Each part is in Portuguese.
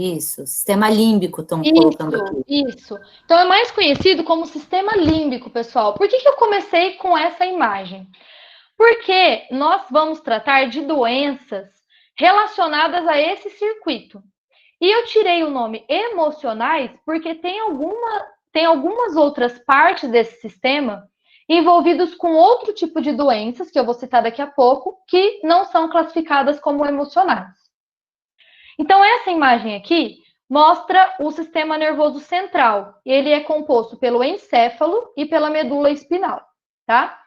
Isso, sistema límbico estão colocando aqui. Isso. Então, é mais conhecido como sistema límbico, pessoal. Por que eu comecei com essa imagem? Porque nós vamos tratar de doenças relacionadas a esse circuito. E eu tirei o nome emocionais porque tem algumas outras partes desse sistema envolvidos com outro tipo de doenças, que eu vou citar daqui a pouco, que não são classificadas como emocionais. Então, essa imagem aqui mostra o sistema nervoso central. Ele é composto pelo encéfalo e pela medula espinal, tá?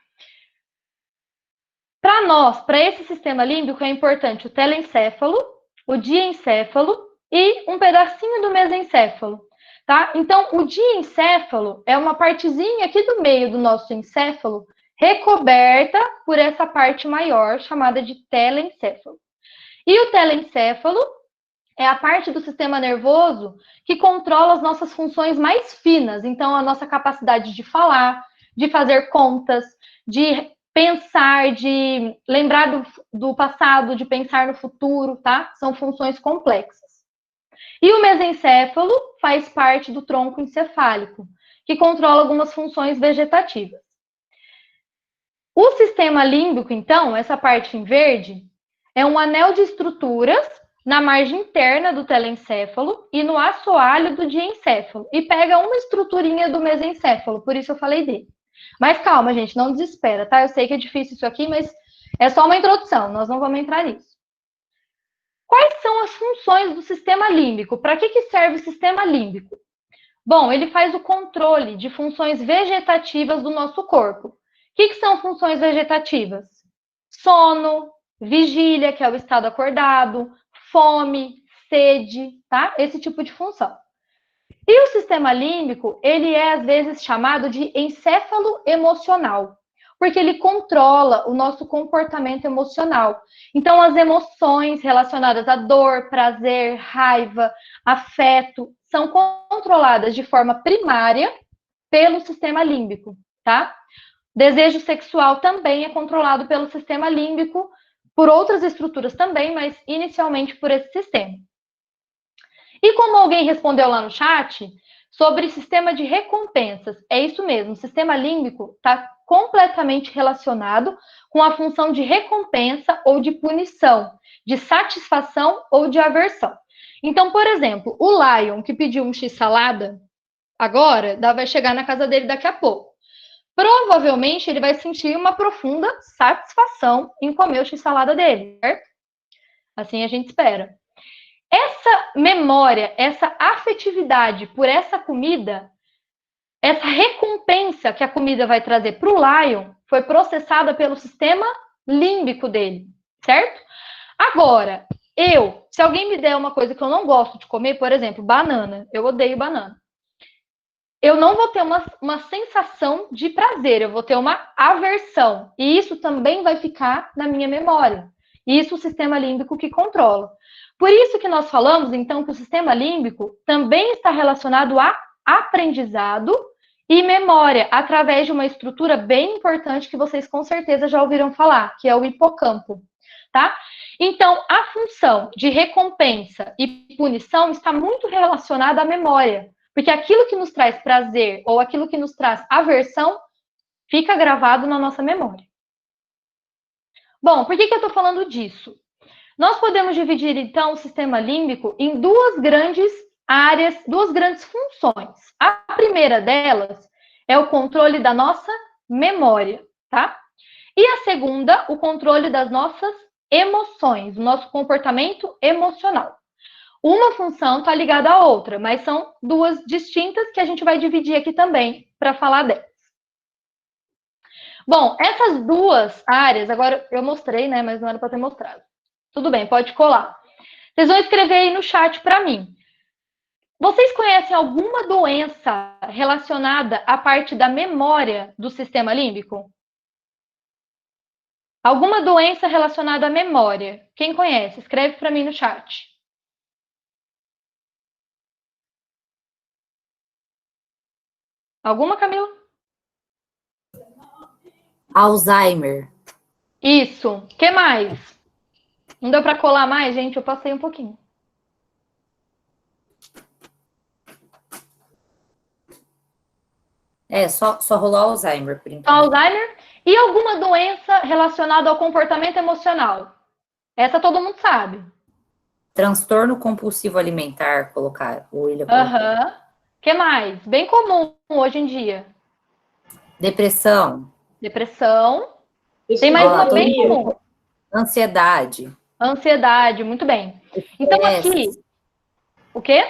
Para nós, para esse sistema límbico, é importante o telencéfalo, o diencéfalo e um pedacinho do mesencéfalo, tá? Então, o diencéfalo é uma partezinha aqui do meio do nosso encéfalo, recoberta por essa parte maior, chamada de telencéfalo. E o telencéfalo é a parte do sistema nervoso que controla as nossas funções mais finas. Então, a nossa capacidade de falar, de fazer contas, de pensar, de lembrar do passado, de pensar no futuro, tá? São funções complexas. E o mesencéfalo faz parte do tronco encefálico, que controla algumas funções vegetativas. O sistema límbico, então, essa parte em verde, é um anel de estruturas na margem interna do telencéfalo e no assoalho do diencéfalo. E pega uma estruturinha do mesencéfalo, por isso eu falei dele. Mas calma, gente, não desespera, tá? Eu sei que é difícil isso aqui, mas é só uma introdução, nós não vamos entrar nisso. Quais são as funções do sistema límbico? Para que serve o sistema límbico? Bom, ele faz o controle de funções vegetativas do nosso corpo. O que são funções vegetativas? Sono, vigília, que é o estado acordado, fome, sede, tá? Esse tipo de função. E o sistema límbico, ele é às vezes chamado de encéfalo emocional, porque ele controla o nosso comportamento emocional. Então, as emoções relacionadas a dor, prazer, raiva, afeto, são controladas de forma primária pelo sistema límbico, tá? Desejo sexual também é controlado pelo sistema límbico, por outras estruturas também, mas inicialmente por esse sistema. E como alguém respondeu lá no chat, sobre sistema de recompensas, é isso mesmo, o sistema límbico está completamente relacionado com a função de recompensa ou de punição, de satisfação ou de aversão. Então, por exemplo, o Lion que pediu um x-salada, agora, vai chegar na casa dele daqui a pouco. Provavelmente ele vai sentir uma profunda satisfação em comer o x-salada dele, certo? Assim a gente espera. Essa memória, essa afetividade por essa comida, essa recompensa que a comida vai trazer para o Lion, foi processada pelo sistema límbico dele, certo? Agora, se alguém me der uma coisa que eu não gosto de comer, por exemplo, banana, eu odeio banana. Eu não vou ter uma sensação de prazer, eu vou ter uma aversão. E isso também vai ficar na minha memória. Isso o sistema límbico que controla. Por isso que nós falamos, então, que o sistema límbico também está relacionado a aprendizado e memória, através de uma estrutura bem importante que vocês com certeza já ouviram falar, que é o hipocampo, tá? Então, a função de recompensa e punição está muito relacionada à memória, porque aquilo que nos traz prazer ou aquilo que nos traz aversão fica gravado na nossa memória. Bom, por que eu estou falando disso? Nós podemos dividir, então, o sistema límbico em duas grandes áreas, duas grandes funções. A primeira delas é o controle da nossa memória, tá? E a segunda, o controle das nossas emoções, do nosso comportamento emocional. Uma função está ligada à outra, mas são duas distintas que a gente vai dividir aqui também para falar delas. Bom, essas duas áreas, agora eu mostrei, né, mas não era para ter mostrado. Tudo bem, pode colar. Vocês vão escrever aí no chat para mim. Vocês conhecem alguma doença relacionada à parte da memória do sistema límbico? Alguma doença relacionada à memória? Quem conhece? Escreve para mim no chat. Alguma, Camila? Alzheimer. Isso. O que mais? Não deu para colar mais, gente? Eu passei um pouquinho. Só rolou Alzheimer, por Só enquanto. Alzheimer. E alguma doença relacionada ao comportamento emocional? Essa todo mundo sabe. Transtorno compulsivo alimentar, colocar. O William colocou. Aham. Que mais? Bem comum hoje em dia. Depressão. Depressão. Tem mais uma bem comum. Ansiedade. Ansiedade, muito bem. Então aqui, o quê?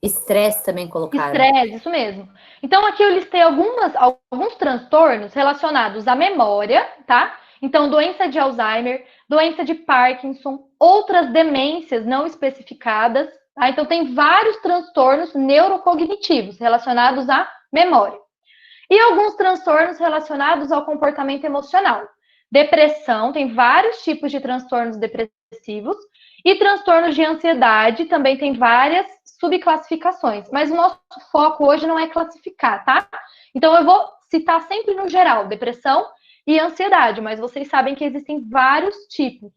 Estresse também colocaram. Estresse, isso mesmo. Então aqui eu listei alguns transtornos relacionados à memória, tá? Então doença de Alzheimer, doença de Parkinson, outras demências não especificadas, tá? Então tem vários transtornos neurocognitivos relacionados à memória. E alguns transtornos relacionados ao comportamento emocional. Depressão, tem vários tipos de transtornos depressivos. E transtornos de ansiedade também tem várias subclassificações. Mas o nosso foco hoje não é classificar, tá? Então eu vou citar sempre no geral, depressão e ansiedade, mas vocês sabem que existem vários tipos.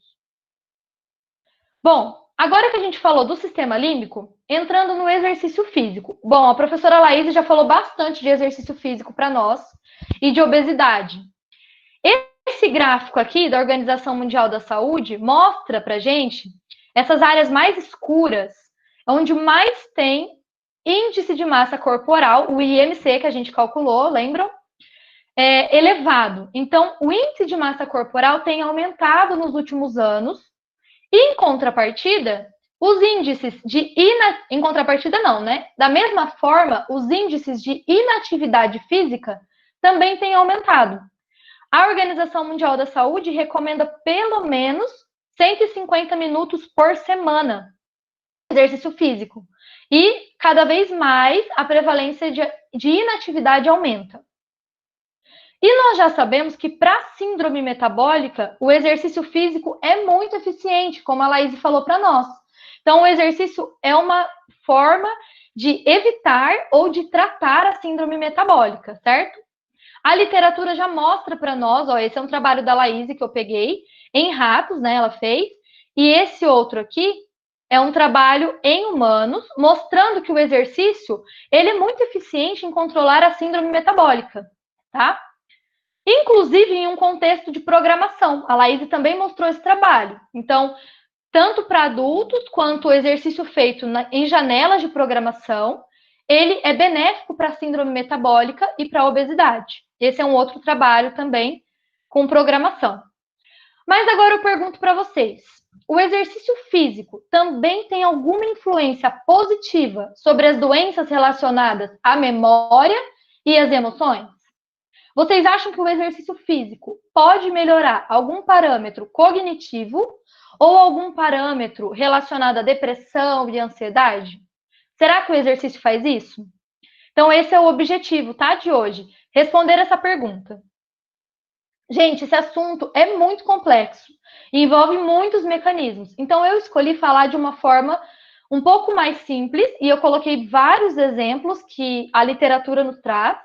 Bom, agora que a gente falou do sistema límbico, entrando no exercício físico. Bom, a professora Laís já falou bastante de exercício físico para nós e de obesidade. Esse gráfico aqui da Organização Mundial da Saúde mostra para gente essas áreas mais escuras, onde mais tem índice de massa corporal, o IMC que a gente calculou, lembram? Elevado. Então, o índice de massa corporal tem aumentado nos últimos anos. E, em contrapartida, os índices de em contrapartida não, né? Da mesma forma, os índices de inatividade física também têm aumentado. A Organização Mundial da Saúde recomenda pelo menos 150 minutos por semana de exercício físico. E cada vez mais a prevalência de inatividade aumenta. E nós já sabemos que para síndrome metabólica, o exercício físico é muito eficiente, como a Laís falou para nós. Então, o exercício é uma forma de evitar ou de tratar a síndrome metabólica, certo? A literatura já mostra para nós, esse é um trabalho da Laís que eu peguei, em ratos, né, ela fez, e esse outro aqui é um trabalho em humanos, mostrando que o exercício, ele é muito eficiente em controlar a síndrome metabólica, tá? Inclusive em um contexto de programação. A Laís também mostrou esse trabalho. Então, tanto para adultos quanto o exercício feito em janelas de programação, ele é benéfico para a síndrome metabólica e para a obesidade. Esse é um outro trabalho também com programação. Mas agora eu pergunto para vocês: o exercício físico também tem alguma influência positiva sobre as doenças relacionadas à memória e às emoções? Vocês acham que o exercício físico pode melhorar algum parâmetro cognitivo ou algum parâmetro relacionado à depressão e ansiedade? Será que o exercício faz isso? Então, esse é o objetivo, tá, de hoje. Responder essa pergunta. Gente, esse assunto é muito complexo e envolve muitos mecanismos. Então, eu escolhi falar de uma forma um pouco mais simples e eu coloquei vários exemplos que a literatura nos traz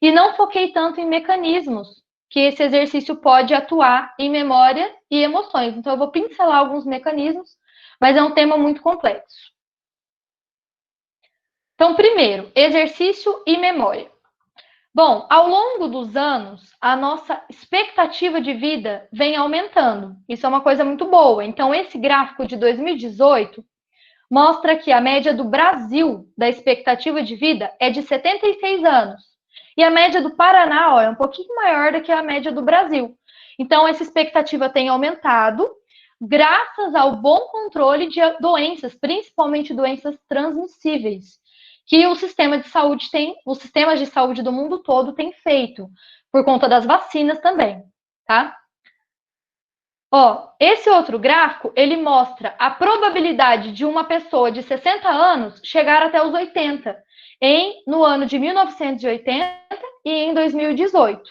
e não foquei tanto em mecanismos que esse exercício pode atuar em memória e emoções. Então, eu vou pincelar alguns mecanismos, mas é um tema muito complexo. Então, primeiro, exercício e memória. Bom, ao longo dos anos, a nossa expectativa de vida vem aumentando. Isso é uma coisa muito boa. Então, esse gráfico de 2018 mostra que a média do Brasil da expectativa de vida é de 76 anos. E a média do Paraná é um pouquinho maior do que a média do Brasil. Então, essa expectativa tem aumentado graças ao bom controle de doenças, principalmente doenças transmissíveis, que os sistemas de saúde do mundo todo têm feito, por conta das vacinas também, tá? Esse outro gráfico, ele mostra a probabilidade de uma pessoa de 60 anos chegar até os 80, no ano de 1980 e em 2018.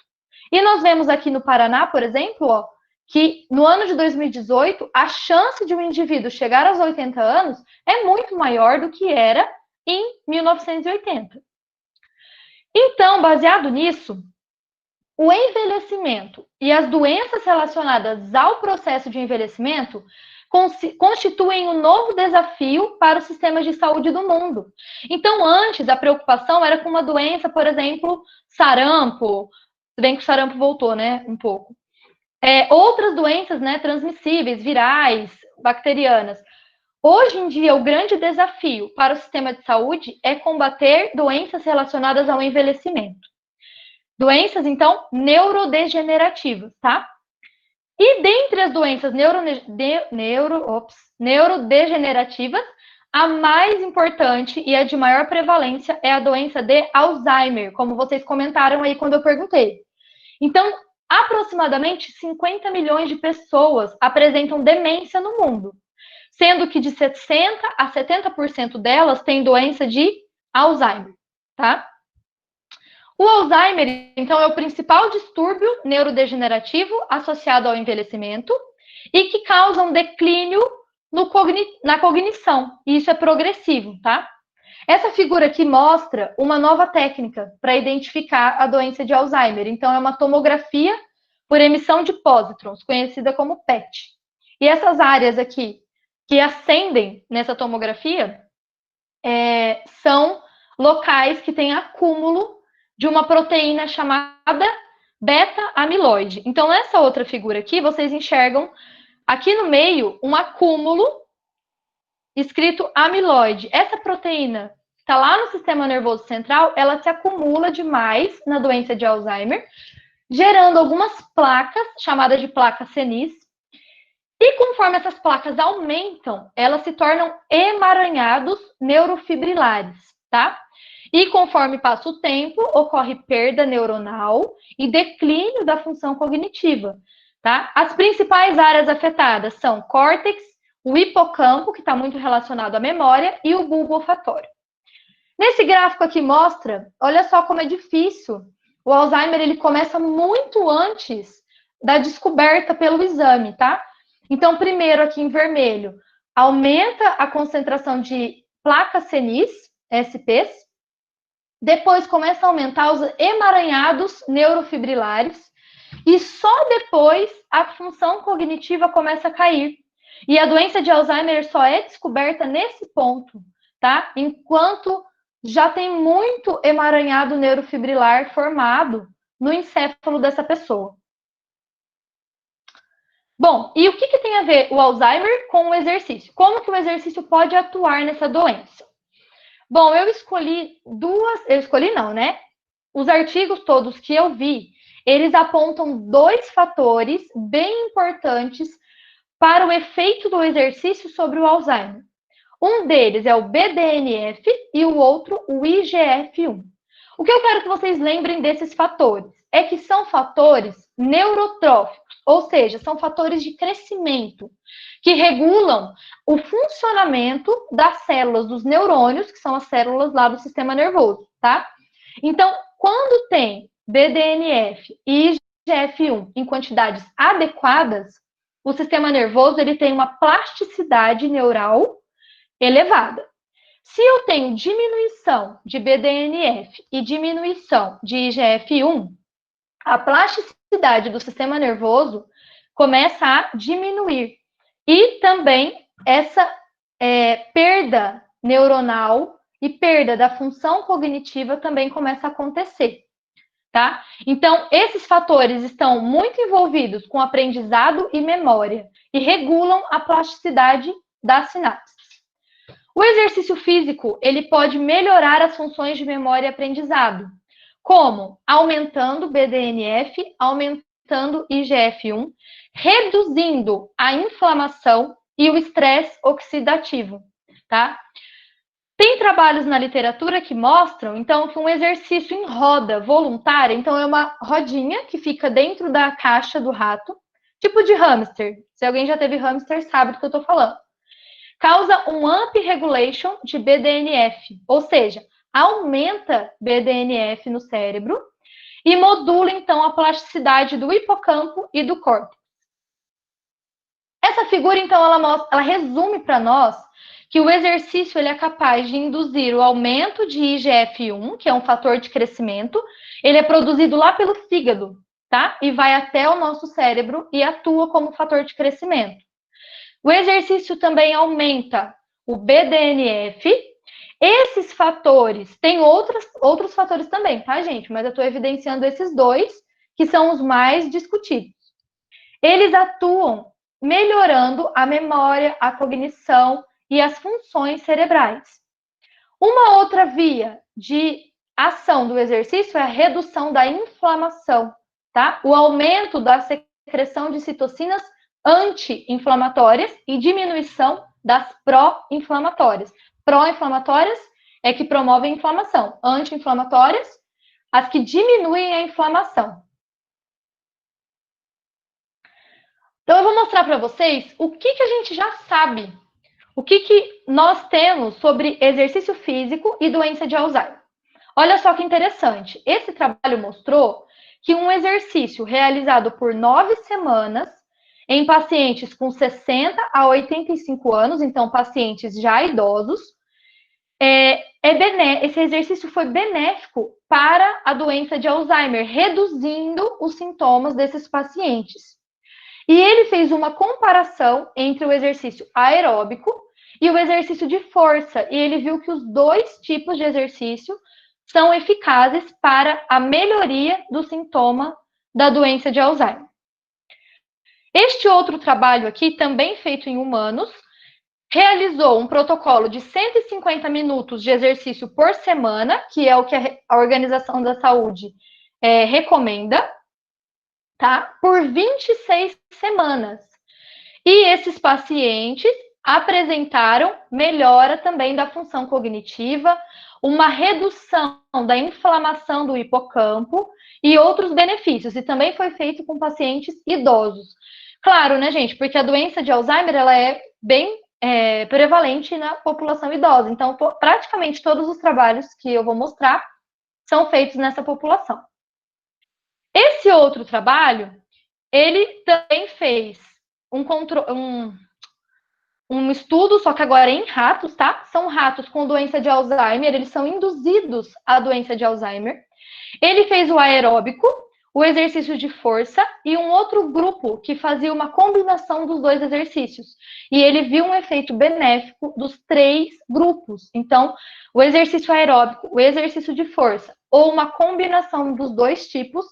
E nós vemos aqui no Paraná, por exemplo, que no ano de 2018, a chance de um indivíduo chegar aos 80 anos é muito maior do que era em 1980. Então, baseado nisso, o envelhecimento e as doenças relacionadas ao processo de envelhecimento constituem um novo desafio para os sistemas de saúde do mundo. Então, antes, a preocupação era com uma doença, por exemplo, sarampo, se bem que o sarampo voltou, né, um pouco. Outras doenças, né, transmissíveis, virais, bacterianas. Hoje em dia, o grande desafio para o sistema de saúde é combater doenças relacionadas ao envelhecimento. Doenças, então, neurodegenerativas, tá? E dentre as doenças neurodegenerativas, a mais importante e a de maior prevalência é a doença de Alzheimer, como vocês comentaram aí quando eu perguntei. Então, aproximadamente 50 milhões de pessoas apresentam demência no mundo, sendo que de 60% a 70% delas têm doença de Alzheimer, tá? O Alzheimer, então, é o principal distúrbio neurodegenerativo associado ao envelhecimento e que causa um declínio na cognição. E isso é progressivo, tá? Essa figura aqui mostra uma nova técnica para identificar a doença de Alzheimer. Então, é uma tomografia por emissão de pósitrons, conhecida como PET. E essas áreas aqui que acendem nessa tomografia são locais que têm acúmulo de uma proteína chamada beta-amiloide. Então, nessa outra figura aqui, vocês enxergam aqui no meio um acúmulo escrito amiloide. Essa proteína está lá no sistema nervoso central, ela se acumula demais na doença de Alzheimer, gerando algumas placas, chamadas de placas senis, e conforme essas placas aumentam, elas se tornam emaranhados neurofibrilares, tá? E conforme passa o tempo, ocorre perda neuronal e declínio da função cognitiva, tá? As principais áreas afetadas são córtex, o hipocampo, que está muito relacionado à memória, e o bulbo olfatório. Nesse gráfico aqui mostra, olha só como é difícil. O Alzheimer, ele começa muito antes da descoberta pelo exame, tá? Então, primeiro aqui em vermelho, aumenta a concentração de placas senis, SPs, depois começa a aumentar os emaranhados neurofibrilares, e só depois a função cognitiva começa a cair. E a doença de Alzheimer só é descoberta nesse ponto, tá? Enquanto já tem muito emaranhado neurofibrilar formado no encéfalo dessa pessoa. Bom, e o que tem a ver o Alzheimer com o exercício? Como que o exercício pode atuar nessa doença? Bom, eu escolhi não, né? Os artigos todos que eu vi, eles apontam 2 fatores bem importantes para o efeito do exercício sobre o Alzheimer. Um deles é o BDNF e o outro o IGF-1. O que eu quero que vocês lembrem desses fatores é que são fatores neurotróficos, ou seja, são fatores de crescimento que regulam o funcionamento das células dos neurônios, que são as células lá do sistema nervoso, tá? Então, quando tem BDNF e IGF-1 em quantidades adequadas, o sistema nervoso ele tem uma plasticidade neural elevada. Se eu tenho diminuição de BDNF e diminuição de IGF-1, a plasticidade do sistema nervoso começa a diminuir. E também essa perda neuronal e perda da função cognitiva também começa a acontecer, tá? Então, esses fatores estão muito envolvidos com aprendizado e memória e regulam a plasticidade das sinapses. O exercício físico, ele pode melhorar as funções de memória e aprendizado, como aumentando BDNF, aumentando IGF-1, reduzindo a inflamação e o estresse oxidativo, tá? Tem trabalhos na literatura que mostram, então, que um exercício em roda voluntária, então é uma rodinha que fica dentro da caixa do rato, tipo de hamster. Se alguém já teve hamster, sabe do que eu tô falando. Causa um up-regulation de BDNF, ou seja, aumenta BDNF no cérebro e modula, então, a plasticidade do hipocampo e do córtex. Essa figura, então, ela resume para nós que o exercício ele é capaz de induzir o aumento de IGF-1, que é um fator de crescimento, ele é produzido lá pelo fígado, tá? E vai até o nosso cérebro e atua como fator de crescimento. O exercício também aumenta o BDNF. Esses fatores, tem outros fatores também, tá, gente? Mas eu estou evidenciando esses dois, que são os mais discutidos. Eles atuam melhorando a memória, a cognição e as funções cerebrais. Uma outra via de ação do exercício é a redução da inflamação, tá? O aumento da secreção de citocinas anti-inflamatórias e diminuição das pró-inflamatórias. Pró-inflamatórias é que promovem a inflamação. Anti-inflamatórias, as que diminuem a inflamação. Então, eu vou mostrar para vocês o que a gente já sabe. O que nós temos sobre exercício físico e doença de Alzheimer. Olha só que interessante. Esse trabalho mostrou que um exercício realizado por 9 semanas em pacientes com 60 a 85 anos, então pacientes já idosos, esse exercício foi benéfico para a doença de Alzheimer, reduzindo os sintomas desses pacientes. E ele fez uma comparação entre o exercício aeróbico e o exercício de força, e ele viu que os dois tipos de exercício são eficazes para a melhoria do sintoma da doença de Alzheimer. Este outro trabalho aqui, também feito em humanos, realizou um protocolo de 150 minutos de exercício por semana, que é o que a Organização da Saúde recomenda, tá? Por 26 semanas. E esses pacientes apresentaram melhora também da função cognitiva, uma redução da inflamação do hipocampo e outros benefícios. E também foi feito com pacientes idosos. Claro, né, gente? Porque a doença de Alzheimer, ela é bem prevalente na população idosa. Então, praticamente todos os trabalhos que eu vou mostrar são feitos nessa população. Esse outro trabalho, ele também fez um estudo, só que agora em ratos, tá? São ratos com doença de Alzheimer, eles são induzidos à doença de Alzheimer. Ele fez o aeróbico, o exercício de força e um outro grupo que fazia uma combinação dos dois exercícios. E ele viu um efeito benéfico dos 3 grupos. Então, o exercício aeróbico, o exercício de força ou uma combinação dos 2 tipos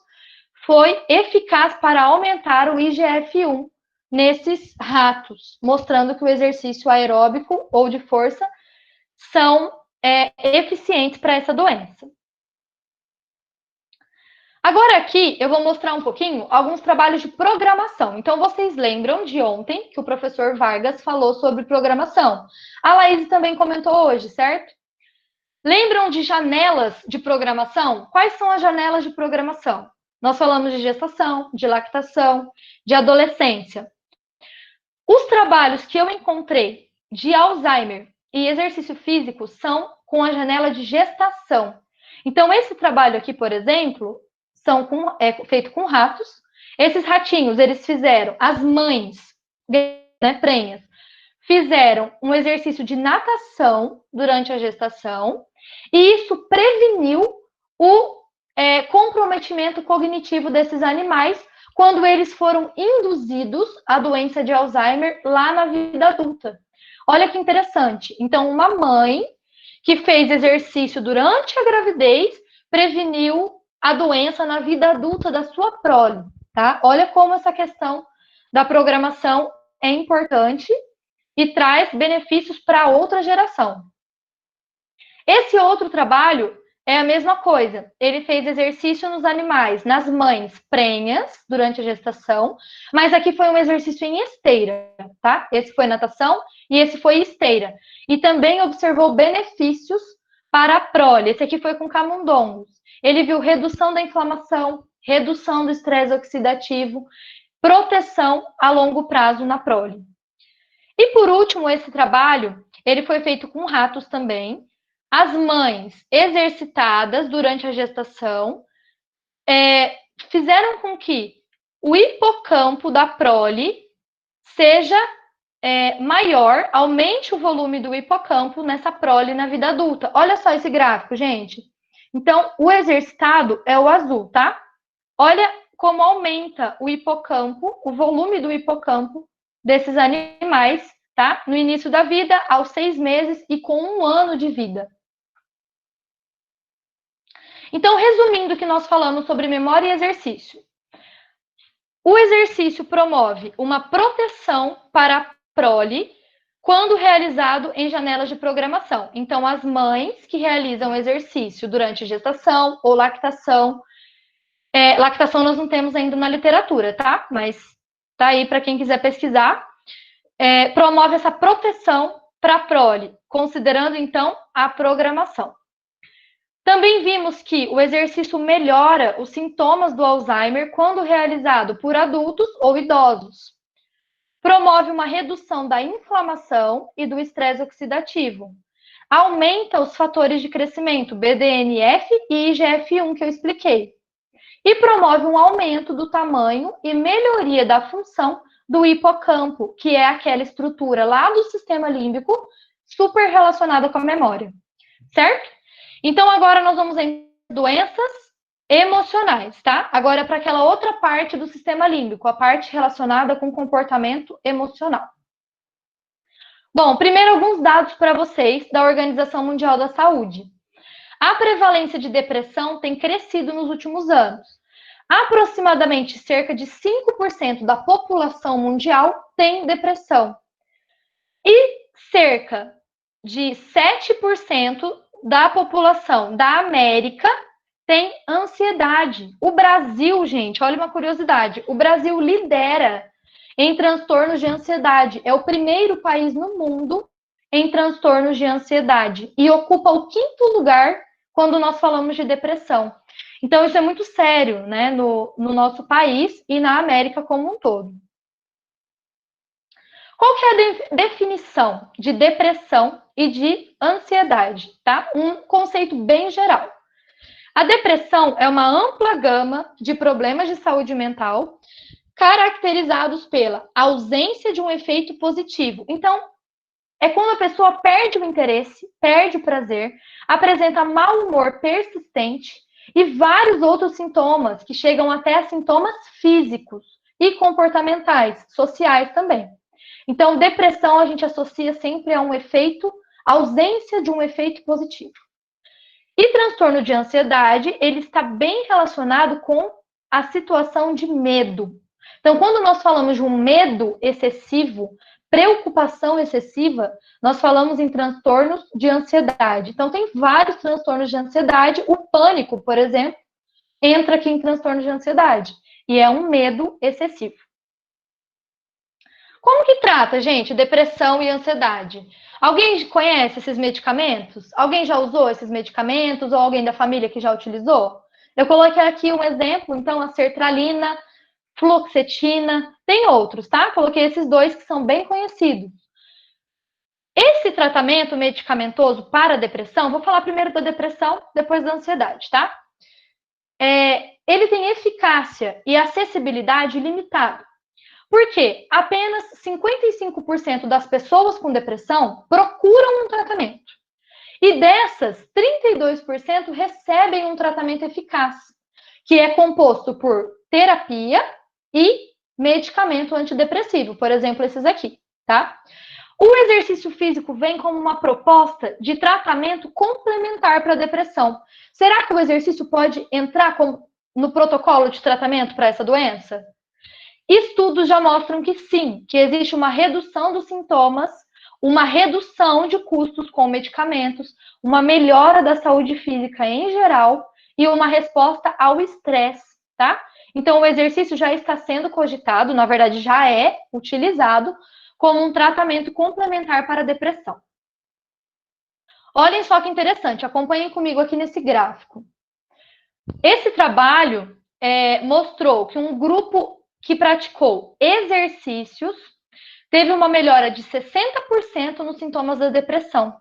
foi eficaz para aumentar o IGF-1 nesses ratos, mostrando que o exercício aeróbico ou de força são eficientes para essa doença. Agora aqui eu vou mostrar um pouquinho alguns trabalhos de programação. Então, vocês lembram de ontem que o professor Vargas falou sobre programação. A Laís também comentou hoje, certo? Lembram de janelas de programação? Quais são as janelas de programação? Nós falamos de gestação, de lactação, de adolescência. Os trabalhos que eu encontrei de Alzheimer e exercício físico são com a janela de gestação. Então, esse trabalho aqui, por exemplo, feito com ratos. Esses ratinhos, eles fizeram, as mães, né, prenhas, fizeram um exercício de natação durante a gestação, e isso preveniu o comprometimento cognitivo desses animais quando eles foram induzidos à doença de Alzheimer lá na vida adulta. Olha que interessante. Então, uma mãe que fez exercício durante a gravidez preveniu a doença na vida adulta da sua prole, tá? Olha como essa questão da programação é importante e traz benefícios para outra geração. Esse outro trabalho é a mesma coisa. Ele fez exercício nos animais, nas mães prenhas, durante a gestação, mas aqui foi um exercício em esteira, tá? Esse foi natação e esse foi esteira. E também observou benefícios para a prole. Esse aqui foi com camundongos. Ele viu redução da inflamação, redução do estresse oxidativo, proteção a longo prazo na prole. E por último, esse trabalho, ele foi feito com ratos também. As mães exercitadas durante a gestação fizeram com que o hipocampo da prole seja maior, aumente o volume do hipocampo nessa prole na vida adulta. Olha só esse gráfico, gente. Então, o exercitado é o azul, tá? Olha como aumenta o hipocampo, o volume do hipocampo desses animais, tá? No início da vida, aos 6 meses e com 1 ano de vida. Então, resumindo o que nós falamos sobre memória e exercício. O exercício promove uma proteção para a prole quando realizado em janelas de programação. Então, as mães que realizam exercício durante gestação ou lactação, lactação nós não temos ainda na literatura, tá? Mas tá aí para quem quiser pesquisar. Promove essa proteção para a prole, considerando, então, a programação. Também vimos que o exercício melhora os sintomas do Alzheimer quando realizado por adultos ou idosos. Promove uma redução da inflamação e do estresse oxidativo. Aumenta os fatores de crescimento, BDNF e IGF-1, que eu expliquei. E promove um aumento do tamanho e melhoria da função do hipocampo, que é aquela estrutura lá do sistema límbico super relacionada com a memória. Certo? Então, agora nós vamos em doenças emocionais, tá? Agora para aquela outra parte do sistema límbico, a parte relacionada com comportamento emocional. Bom, primeiro alguns dados para vocês da Organização Mundial da Saúde. A prevalência de depressão tem crescido nos últimos anos. Aproximadamente cerca de 5% da população mundial tem depressão. E cerca de 7% da população da América tem ansiedade. O Brasil, gente, olha uma curiosidade, o Brasil lidera em transtornos de ansiedade. É o primeiro país no mundo em transtornos de ansiedade e ocupa o 5º lugar quando nós falamos de depressão. Então, isso é muito sério, né, no nosso país e na América como um todo. Qual que é a definição de depressão e de ansiedade, tá? Um conceito bem geral. A depressão é uma ampla gama de problemas de saúde mental caracterizados pela ausência de um efeito positivo. Então, é quando a pessoa perde o interesse, perde o prazer, apresenta mau humor persistente e vários outros sintomas que chegam até a sintomas físicos e comportamentais, sociais também. Então, depressão a gente associa sempre a um efeito, ausência de um efeito positivo. E transtorno de ansiedade, ele está bem relacionado com a situação de medo. Então, quando nós falamos de um medo excessivo, preocupação excessiva, nós falamos em transtornos de ansiedade. Então, tem vários transtornos de ansiedade. O pânico, por exemplo, entra aqui em transtorno de ansiedade. E é um medo excessivo. Como que trata, gente, depressão e ansiedade? Alguém conhece esses medicamentos? Alguém já usou esses medicamentos? Ou alguém da família que já utilizou? Eu coloquei aqui um exemplo, então, a sertralina, fluoxetina, tem outros, tá? Coloquei esses 2 que são bem conhecidos. Esse tratamento medicamentoso para a depressão, vou falar primeiro da depressão, depois da ansiedade, tá? Ele tem eficácia e acessibilidade limitada. Por quê? Apenas 55% das pessoas com depressão procuram um tratamento. E dessas, 32% recebem um tratamento eficaz, que é composto por terapia e medicamento antidepressivo, por exemplo, esses aqui, tá? O exercício físico vem como uma proposta de tratamento complementar para a depressão. Será que o exercício pode entrar no protocolo de tratamento para essa doença? Estudos já mostram que sim, que existe uma redução dos sintomas, uma redução de custos com medicamentos, uma melhora da saúde física em geral e uma resposta ao estresse, tá? Então, o exercício já está sendo cogitado, na verdade, já é utilizado como um tratamento complementar para a depressão. Olhem só que interessante, acompanhem comigo aqui nesse gráfico. Esse trabalho mostrou que um grupo que praticou exercícios teve uma melhora de 60% nos sintomas da depressão.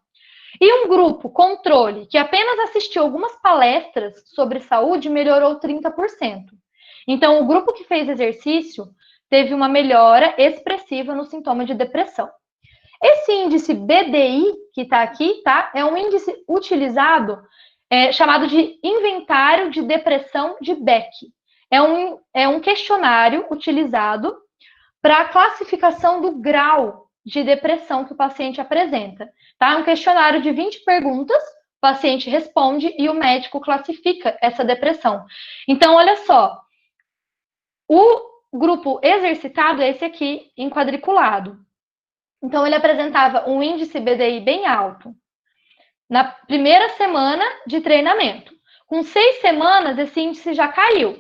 E um grupo controle que apenas assistiu algumas palestras sobre saúde melhorou 30%. Então, o grupo que fez exercício teve uma melhora expressiva no sintoma de depressão. Esse índice BDI, que está aqui, tá? É um índice utilizado, chamado de Inventário de Depressão de Beck. É um questionário utilizado para a classificação do grau de depressão que o paciente apresenta. Tá? Um questionário de 20 perguntas, o paciente responde e o médico classifica essa depressão. Então, olha só, o grupo exercitado é esse aqui, em quadriculado. Então, ele apresentava um índice BDI bem alto na primeira semana de treinamento. Com 6 semanas, esse índice já caiu.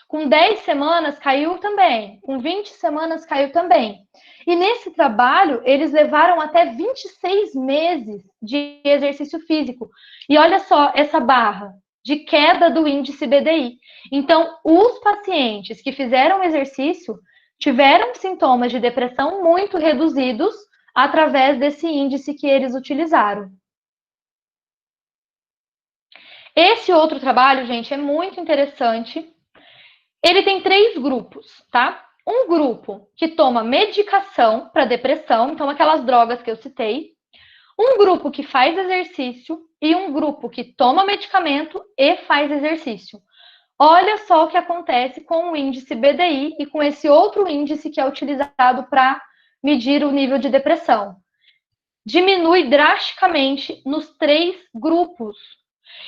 Com 10 semanas, caiu também. Com 20 semanas, caiu também. E nesse trabalho, eles levaram até 26 meses de exercício físico. E olha só essa barra de queda do índice BDI. Então, os pacientes que fizeram exercício tiveram sintomas de depressão muito reduzidos através desse índice que eles utilizaram. Esse outro trabalho, gente, é muito interessante. Ele tem 3 grupos, tá? Um grupo que toma medicação para depressão, então aquelas drogas que eu citei. Um grupo que faz exercício e um grupo que toma medicamento e faz exercício. Olha só o que acontece com o índice BDI e com esse outro índice que é utilizado para medir o nível de depressão. Diminui drasticamente nos 3 grupos.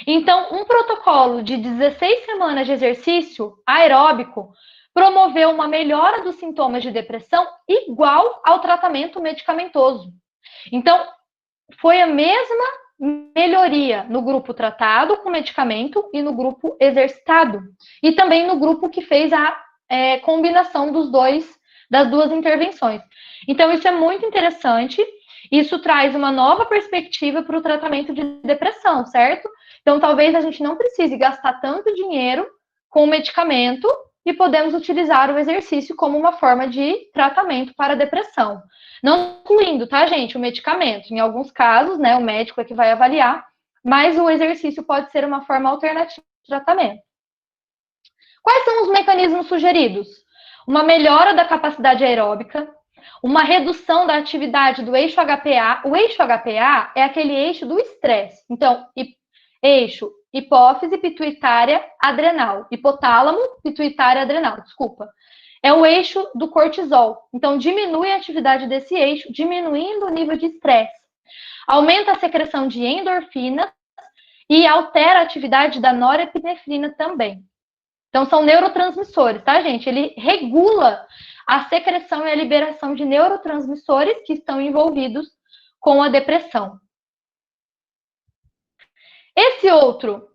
Então, um protocolo de 16 semanas de exercício aeróbico promoveu uma melhora dos sintomas de depressão igual ao tratamento medicamentoso. Então, foi a mesma melhoria no grupo tratado com medicamento e no grupo exercitado. E também no grupo que fez a combinação das duas intervenções. Então, isso é muito interessante. Isso traz uma nova perspectiva para o tratamento de depressão, certo? Então, talvez a gente não precise gastar tanto dinheiro com o medicamento e podemos utilizar o exercício como uma forma de tratamento para a depressão. Não incluindo, tá, gente, o medicamento. Em alguns casos, né, o médico é que vai avaliar, mas o exercício pode ser uma forma alternativa de tratamento. Quais são os mecanismos sugeridos? Uma melhora da capacidade aeróbica, uma redução da atividade do eixo HPA. O eixo HPA é aquele eixo do estresse. Então, eixo hipófise, pituitária, adrenal. Hipotálamo, pituitária, adrenal, desculpa. É o eixo do cortisol. Então, diminui a atividade desse eixo, diminuindo o nível de estresse. Aumenta a secreção de endorfina e altera a atividade da norepinefrina também. Então, são neurotransmissores, tá, gente? Ele regula a secreção e a liberação de neurotransmissores que estão envolvidos com a depressão. Esse outro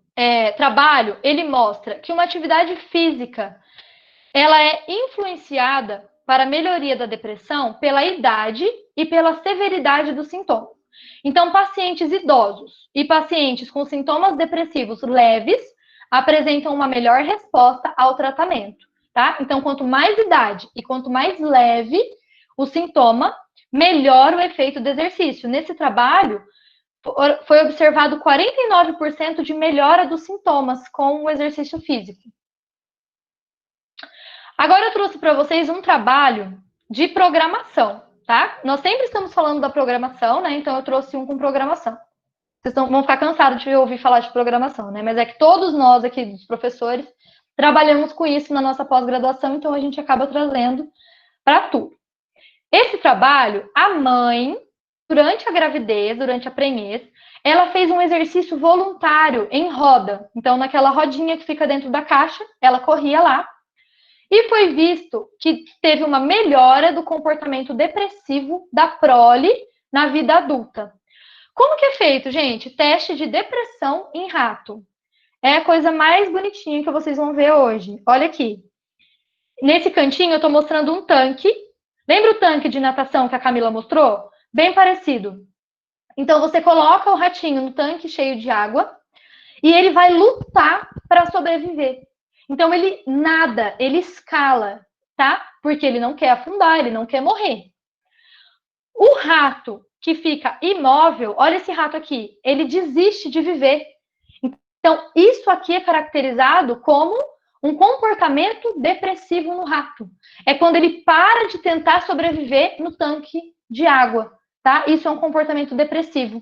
trabalho, ele mostra que uma atividade física, ela é influenciada para a melhoria da depressão pela idade e pela severidade dos sintomas. Então, pacientes idosos e pacientes com sintomas depressivos leves apresentam uma melhor resposta ao tratamento, tá? Então, quanto mais idade e quanto mais leve o sintoma, melhor o efeito do exercício. Nesse trabalho, foi observado 49% de melhora dos sintomas com o exercício físico. Agora eu trouxe para vocês um trabalho de programação, tá? Nós sempre estamos falando da programação, né? Então eu trouxe um com programação. Vocês vão ficar cansados de ouvir falar de programação, né? Mas é que todos nós aqui, dos professores, trabalhamos com isso na nossa pós-graduação, então a gente acaba trazendo para tudo. Esse trabalho, a mãe, durante a gravidez, durante a prenhez, ela fez um exercício voluntário em roda. Então, naquela rodinha que fica dentro da caixa, ela corria lá. E foi visto que teve uma melhora do comportamento depressivo da prole na vida adulta. Como que é feito, gente? Teste de depressão em rato. É a coisa mais bonitinha que vocês vão ver hoje. Olha aqui. Nesse cantinho eu estou mostrando um tanque. Lembra o tanque de natação que a Camila mostrou? Bem parecido. Então você coloca o ratinho no tanque cheio de água e ele vai lutar para sobreviver. Então ele nada, ele escala, tá? Porque ele não quer afundar, ele não quer morrer. O rato que fica imóvel, olha esse rato aqui, ele desiste de viver. Então, isso aqui é caracterizado como um comportamento depressivo no rato. É quando ele para de tentar sobreviver no tanque de água, tá? Isso é um comportamento depressivo.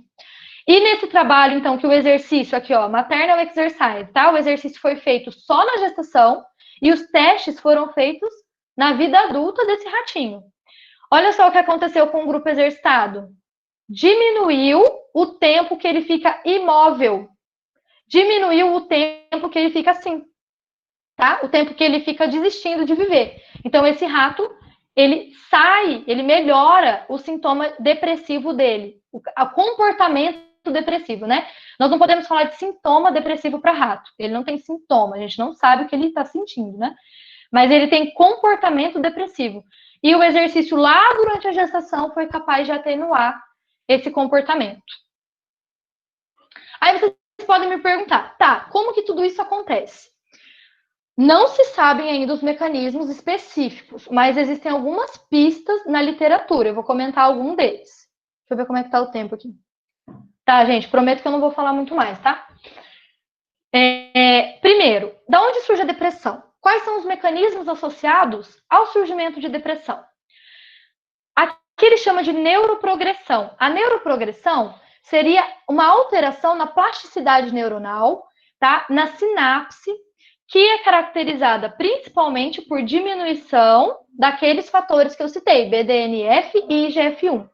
E nesse trabalho, então, que o exercício aqui, ó, maternal exercise, tá? O exercício foi feito só na gestação e os testes foram feitos na vida adulta desse ratinho. Olha só o que aconteceu com o grupo exercitado. Diminuiu o tempo que ele fica imóvel. Diminuiu o tempo que ele fica assim, tá? O tempo que ele fica desistindo de viver. Então, esse rato, ele melhora o sintoma depressivo dele, o comportamento depressivo, né? Nós não podemos falar de sintoma depressivo para rato. Ele não tem sintoma, a gente não sabe o que ele está sentindo, né? Mas ele tem comportamento depressivo. E o exercício lá durante a gestação foi capaz de atenuar esse comportamento. Aí vocês podem me perguntar, tá, como que tudo isso acontece? Não se sabem ainda os mecanismos específicos, mas existem algumas pistas na literatura. Eu vou comentar algum deles. Deixa eu ver como é que tá o tempo aqui. Tá, gente, prometo que eu não vou falar muito mais, tá? Primeiro, da onde surge a depressão? Quais são os mecanismos associados ao surgimento de depressão? Aqui ele chama de neuroprogressão. A neuroprogressão seria uma alteração na plasticidade neuronal, tá? Na sinapse, que é caracterizada principalmente por diminuição daqueles fatores que eu citei, BDNF e IGF-1.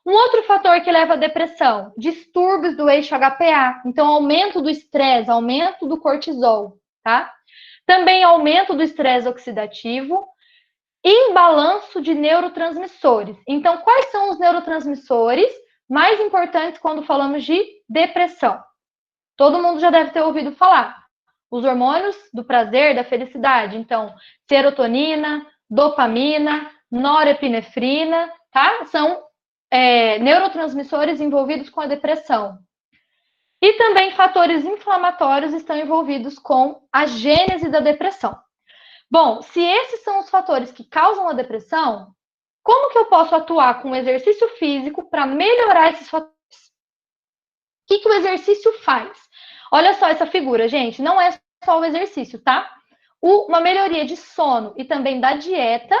Um outro fator que leva à depressão, distúrbios do eixo HPA, então aumento do estresse, aumento do cortisol, tá? Também aumento do estresse oxidativo, imbalanço de neurotransmissores. Então, quais são os neurotransmissores mais importantes quando falamos de depressão? Todo mundo já deve ter ouvido falar. Os hormônios do prazer, da felicidade. Então, serotonina, dopamina, norepinefrina, tá? São neurotransmissores envolvidos com a depressão. E também fatores inflamatórios estão envolvidos com a gênese da depressão. Bom, se esses são os fatores que causam a depressão, como que eu posso atuar com o exercício físico para melhorar esses fatores? O que o exercício faz? Olha só essa figura, gente, não é só o exercício, tá? Uma melhoria de sono e também da dieta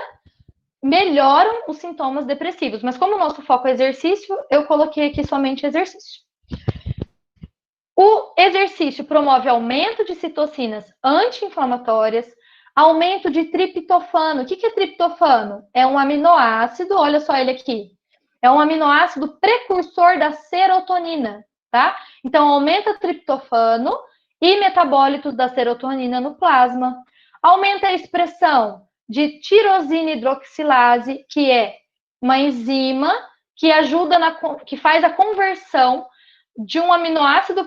melhoram os sintomas depressivos. Mas como o nosso foco é exercício, eu coloquei aqui somente exercício. O exercício promove aumento de citocinas anti-inflamatórias, aumento de triptofano. O que é triptofano? É um aminoácido, olha só ele aqui. É um aminoácido precursor da serotonina, tá? Então, aumenta triptofano e metabólitos da serotonina no plasma. Aumenta a expressão de tirosina hidroxilase, que é uma enzima que ajuda que faz a conversão de um aminoácido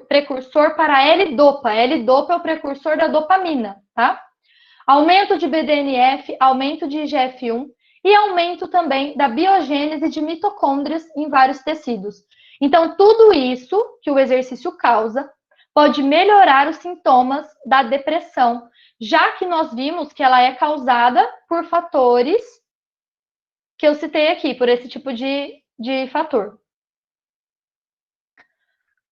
precursor para L-dopa. L-dopa é o precursor da dopamina, tá? Aumento de BDNF, aumento de IGF-1 e aumento também da biogênese de mitocôndrias em vários tecidos. Então, tudo isso que o exercício causa pode melhorar os sintomas da depressão, já que nós vimos que ela é causada por fatores que eu citei aqui, por esse tipo de fator.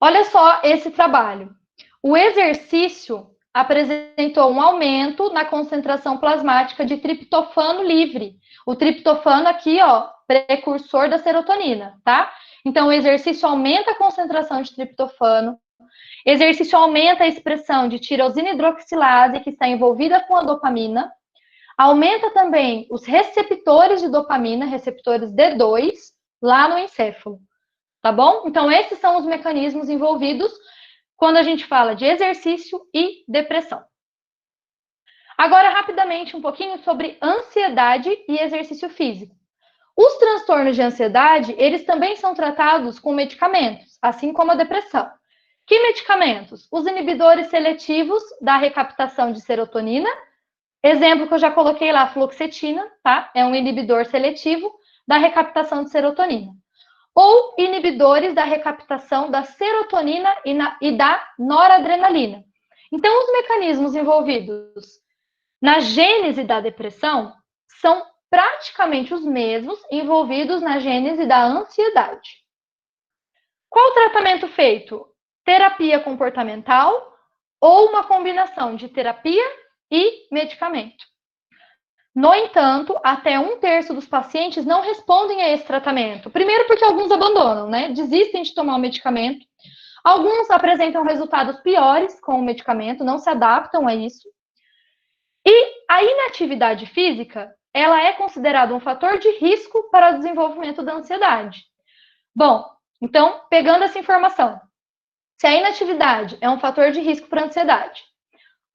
Olha só esse trabalho. O exercício apresentou um aumento na concentração plasmática de triptofano livre. O triptofano aqui, ó, precursor da serotonina, tá? Então, o exercício aumenta a concentração de triptofano, exercício aumenta a expressão de tirosina hidroxilase, que está envolvida com a dopamina, aumenta também os receptores de dopamina, receptores D2, lá no encéfalo, tá bom? Então, esses são os mecanismos envolvidos quando a gente fala de exercício e depressão. Agora, rapidamente, um pouquinho sobre ansiedade e exercício físico. Os transtornos de ansiedade, eles também são tratados com medicamentos, assim como a depressão. Que medicamentos? Os inibidores seletivos da recaptação de serotonina. Exemplo que eu já coloquei lá, fluoxetina, tá? É um inibidor seletivo da recaptação de serotonina. Ou inibidores da recaptação da serotonina e da noradrenalina. Então, os mecanismos envolvidos na gênese da depressão são praticamente os mesmos envolvidos na gênese da ansiedade. Qual o tratamento feito? Terapia comportamental ou uma combinação de terapia e medicamento. No entanto, até 1/3 dos pacientes não respondem a esse tratamento. Primeiro porque alguns abandonam, né? Desistem de tomar o medicamento. Alguns apresentam resultados piores com o medicamento, não se adaptam a isso. E a inatividade física, ela é considerada um fator de risco para o desenvolvimento da ansiedade. Bom, então, pegando essa informação, se a inatividade é um fator de risco para a ansiedade,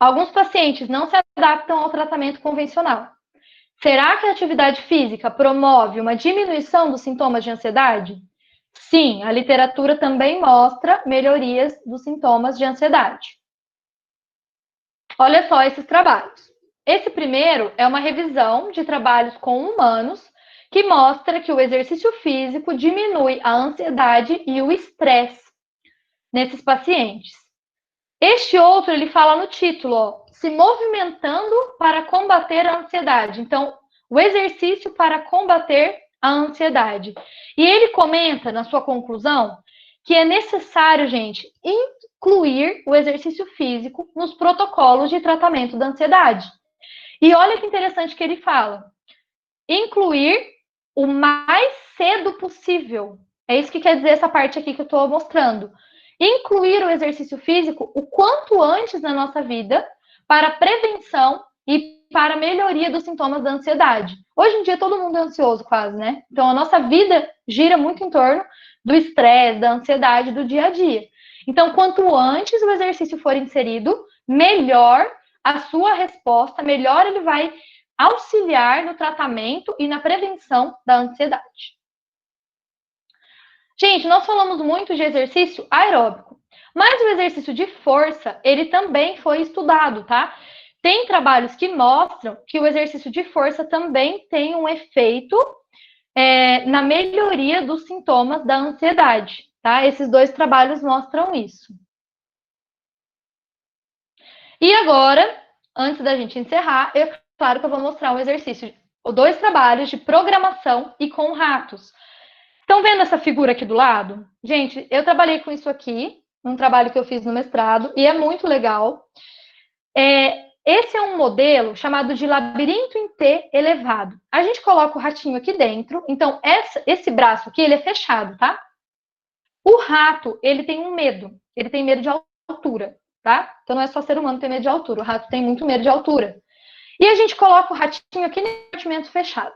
alguns pacientes não se adaptam ao tratamento convencional. Será que a atividade física promove uma diminuição dos sintomas de ansiedade? Sim, a literatura também mostra melhorias dos sintomas de ansiedade. Olha só esses trabalhos. Esse primeiro é uma revisão de trabalhos com humanos que mostra que o exercício físico diminui a ansiedade e o estresse nesses pacientes. Este outro, ele fala no título, ó, se movimentando para combater a ansiedade. Então, o exercício para combater a ansiedade. E ele comenta, na sua conclusão, que é necessário, gente, incluir o exercício físico nos protocolos de tratamento da ansiedade. E olha que interessante que ele fala. Incluir o mais cedo possível. É isso que quer dizer essa parte aqui que eu estou mostrando. Incluir o exercício físico o quanto antes na nossa vida para prevenção e para melhoria dos sintomas da ansiedade. Hoje em dia todo mundo é ansioso quase, né? Então a nossa vida gira muito em torno do estresse, da ansiedade do dia a dia. Então quanto antes o exercício for inserido, melhor a sua resposta, melhor ele vai auxiliar no tratamento e na prevenção da ansiedade. Gente, nós falamos muito de exercício aeróbico, mas o exercício de força, ele também foi estudado, tá? Tem trabalhos que mostram que o exercício de força também tem um efeito na melhoria dos sintomas da ansiedade, tá? Esses dois trabalhos mostram isso. E agora, antes da gente encerrar, claro que eu vou mostrar um exercício, dois trabalhos de programação e com ratos. Estão vendo essa figura aqui do lado? Gente, eu trabalhei com isso aqui, um trabalho que eu fiz no mestrado, e é muito legal. Esse é um modelo chamado de labirinto em T elevado. A gente coloca o ratinho aqui dentro, então esse braço aqui, ele é fechado, tá? O rato, ele tem um medo, ele tem medo de altura, tá? Então não é só ser humano que tem medo de altura, o rato tem muito medo de altura. E a gente coloca o ratinho aqui no compartimento fechado.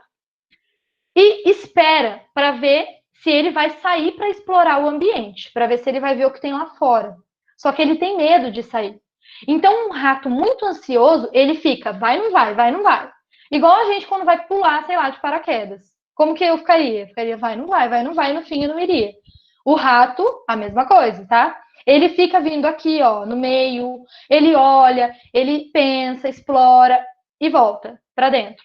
E espera para ver se ele vai sair para explorar o ambiente, para ver se ele vai ver o que tem lá fora. Só que ele tem medo de sair. Então, um rato muito ansioso, ele fica, vai, não vai, vai, não vai. Igual a gente quando vai pular, sei lá, de paraquedas. Como que eu ficaria? Ficaria, vai, não vai, no fim eu não iria. O rato, a mesma coisa, tá? Ele fica vindo aqui, ó, no meio, ele olha, ele pensa, explora e volta para dentro.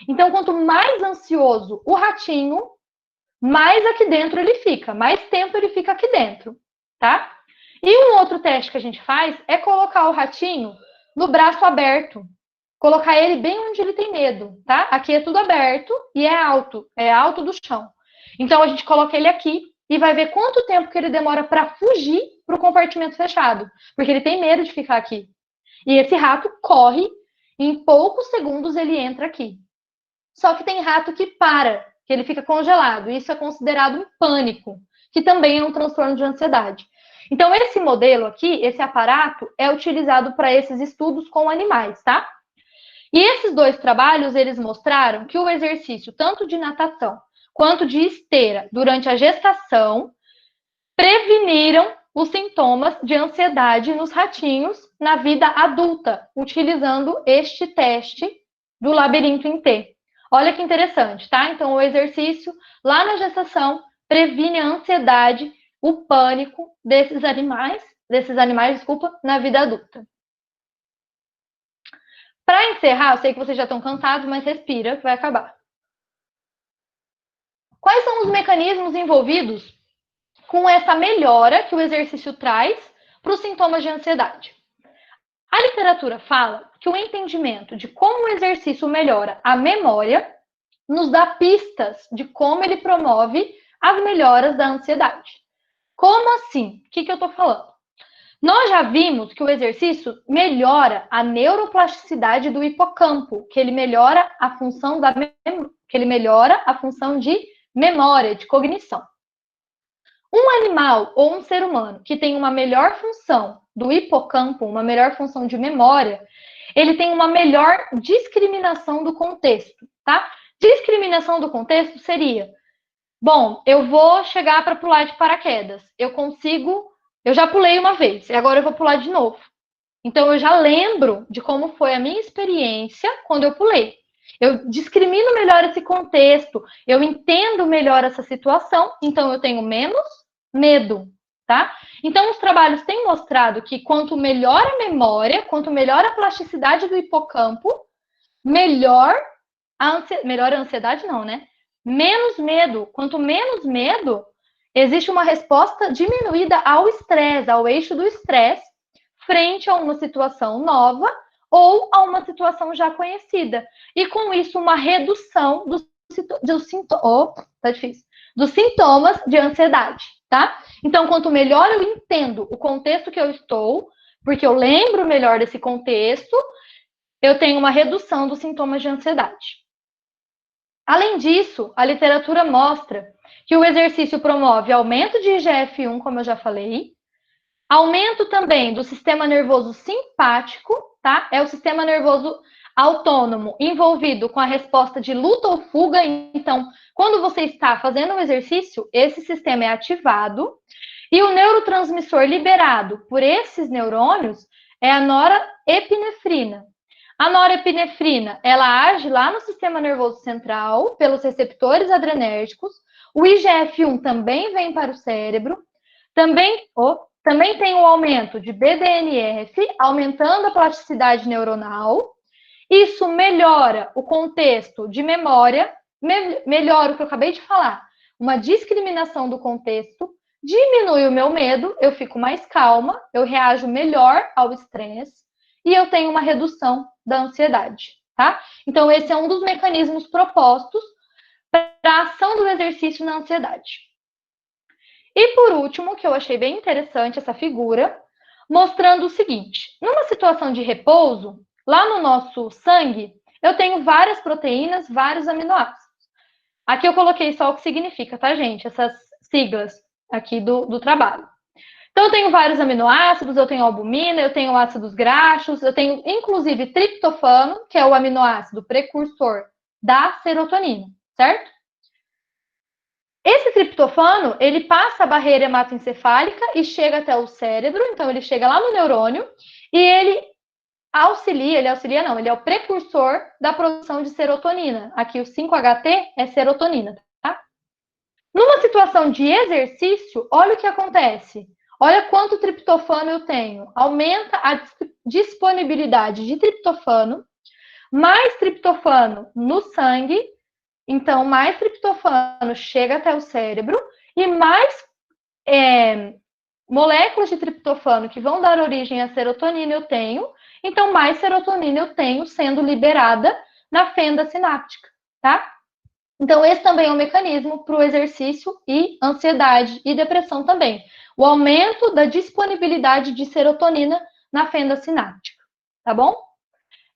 Então, quanto mais ansioso o ratinho, mais aqui dentro ele fica, mais tempo ele fica aqui dentro, tá? E um outro teste que a gente faz é colocar o ratinho no braço aberto, colocar ele bem onde ele tem medo, tá? Aqui é tudo aberto e é alto do chão. Então a gente coloca ele aqui e vai ver quanto tempo que ele demora para fugir para o compartimento fechado, porque ele tem medo de ficar aqui. E esse rato corre, em poucos segundos ele entra aqui. Só que tem rato que para, que ele fica congelado. Isso é considerado um pânico, que também é um transtorno de ansiedade. Então, esse modelo aqui, esse aparato, é utilizado para esses estudos com animais, tá? E esses dois trabalhos, eles mostraram que o exercício, tanto de natação quanto de esteira, durante a gestação, preveniram os sintomas de ansiedade nos ratinhos na vida adulta, utilizando este teste do labirinto em T. Olha que interessante, tá? Então, o exercício lá na gestação previne a ansiedade, o pânico desses animais, na vida adulta. Para encerrar, eu sei que vocês já estão cansados, mas respira que vai acabar. Quais são os mecanismos envolvidos com essa melhora que o exercício traz para os sintomas de ansiedade? A literatura fala que o entendimento de como o exercício melhora a memória nos dá pistas de como ele promove as melhoras da ansiedade. Como assim? O que eu estou falando? Nós já vimos que o exercício melhora a neuroplasticidade do hipocampo, que ele melhora a função de memória, de cognição. Um animal ou um ser humano que tem uma melhor função do hipocampo, uma melhor função de memória, ele tem uma melhor discriminação do contexto, tá? Discriminação do contexto seria, bom, eu vou chegar para pular de paraquedas, eu já pulei uma vez, e agora eu vou pular de novo. Então, eu já lembro de como foi a minha experiência quando eu pulei. Eu discrimino melhor esse contexto, eu entendo melhor essa situação, então eu tenho menos medo, tá? Então, os trabalhos têm mostrado que quanto melhor a memória, quanto melhor a plasticidade do hipocampo, melhor melhor a ansiedade não, né? Menos medo. Quanto menos medo, existe uma resposta diminuída ao estresse, ao eixo do estresse, frente a uma situação nova ou a uma situação já conhecida. E com isso, uma redução dos sintomas de ansiedade, tá? Então, quanto melhor eu entendo o contexto que eu estou, porque eu lembro melhor desse contexto, eu tenho uma redução dos sintomas de ansiedade. Além disso, a literatura mostra que o exercício promove aumento de IGF-1, como eu já falei, aumento também do sistema nervoso simpático, tá? É o sistema nervoso autônomo envolvido com a resposta de luta ou fuga. Então, quando você está fazendo um exercício, esse sistema é ativado e o neurotransmissor liberado por esses neurônios é a norepinefrina. A norepinefrina, ela age lá no sistema nervoso central, pelos receptores adrenérgicos. O IGF-1 também vem para o cérebro. Também tem o aumento de BDNF, aumentando a plasticidade neuronal. Isso melhora o contexto de memória, melhora o que eu acabei de falar, uma discriminação do contexto, diminui o meu medo, eu fico mais calma, eu reajo melhor ao estresse e eu tenho uma redução da ansiedade, tá? Então, esse é um dos mecanismos propostos para a ação do exercício na ansiedade. E por último, que eu achei bem interessante essa figura, mostrando o seguinte: numa situação de repouso, lá no nosso sangue, eu tenho várias proteínas, vários aminoácidos. Aqui eu coloquei só o que significa, tá, gente? Essas siglas aqui do trabalho. Então, eu tenho vários aminoácidos, eu tenho albumina, eu tenho ácidos graxos, eu tenho, inclusive, triptofano, que é o aminoácido precursor da serotonina, certo? Esse triptofano, ele passa a barreira hematoencefálica e chega até o cérebro, então ele chega lá no neurônio e ele é o precursor da produção de serotonina. Aqui o 5-HT é serotonina, tá? Numa situação de exercício, olha o que acontece. Olha quanto triptofano eu tenho. Aumenta a disponibilidade de triptofano, mais triptofano no sangue, então mais triptofano chega até o cérebro e mais moléculas de triptofano que vão dar origem à serotonina eu tenho, então mais serotonina eu tenho sendo liberada na fenda sináptica, tá? Então, esse também é um mecanismo para o exercício e ansiedade e depressão também. O aumento da disponibilidade de serotonina na fenda sináptica, tá bom?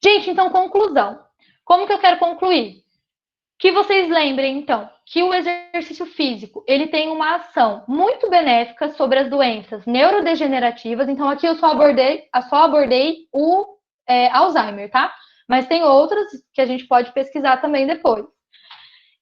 Gente, então, conclusão. Como que eu quero concluir? Que vocês lembrem, então, que o exercício físico, ele tem uma ação muito benéfica sobre as doenças neurodegenerativas. Então, aqui eu só abordei o Alzheimer, tá? Mas tem outras que a gente pode pesquisar também depois.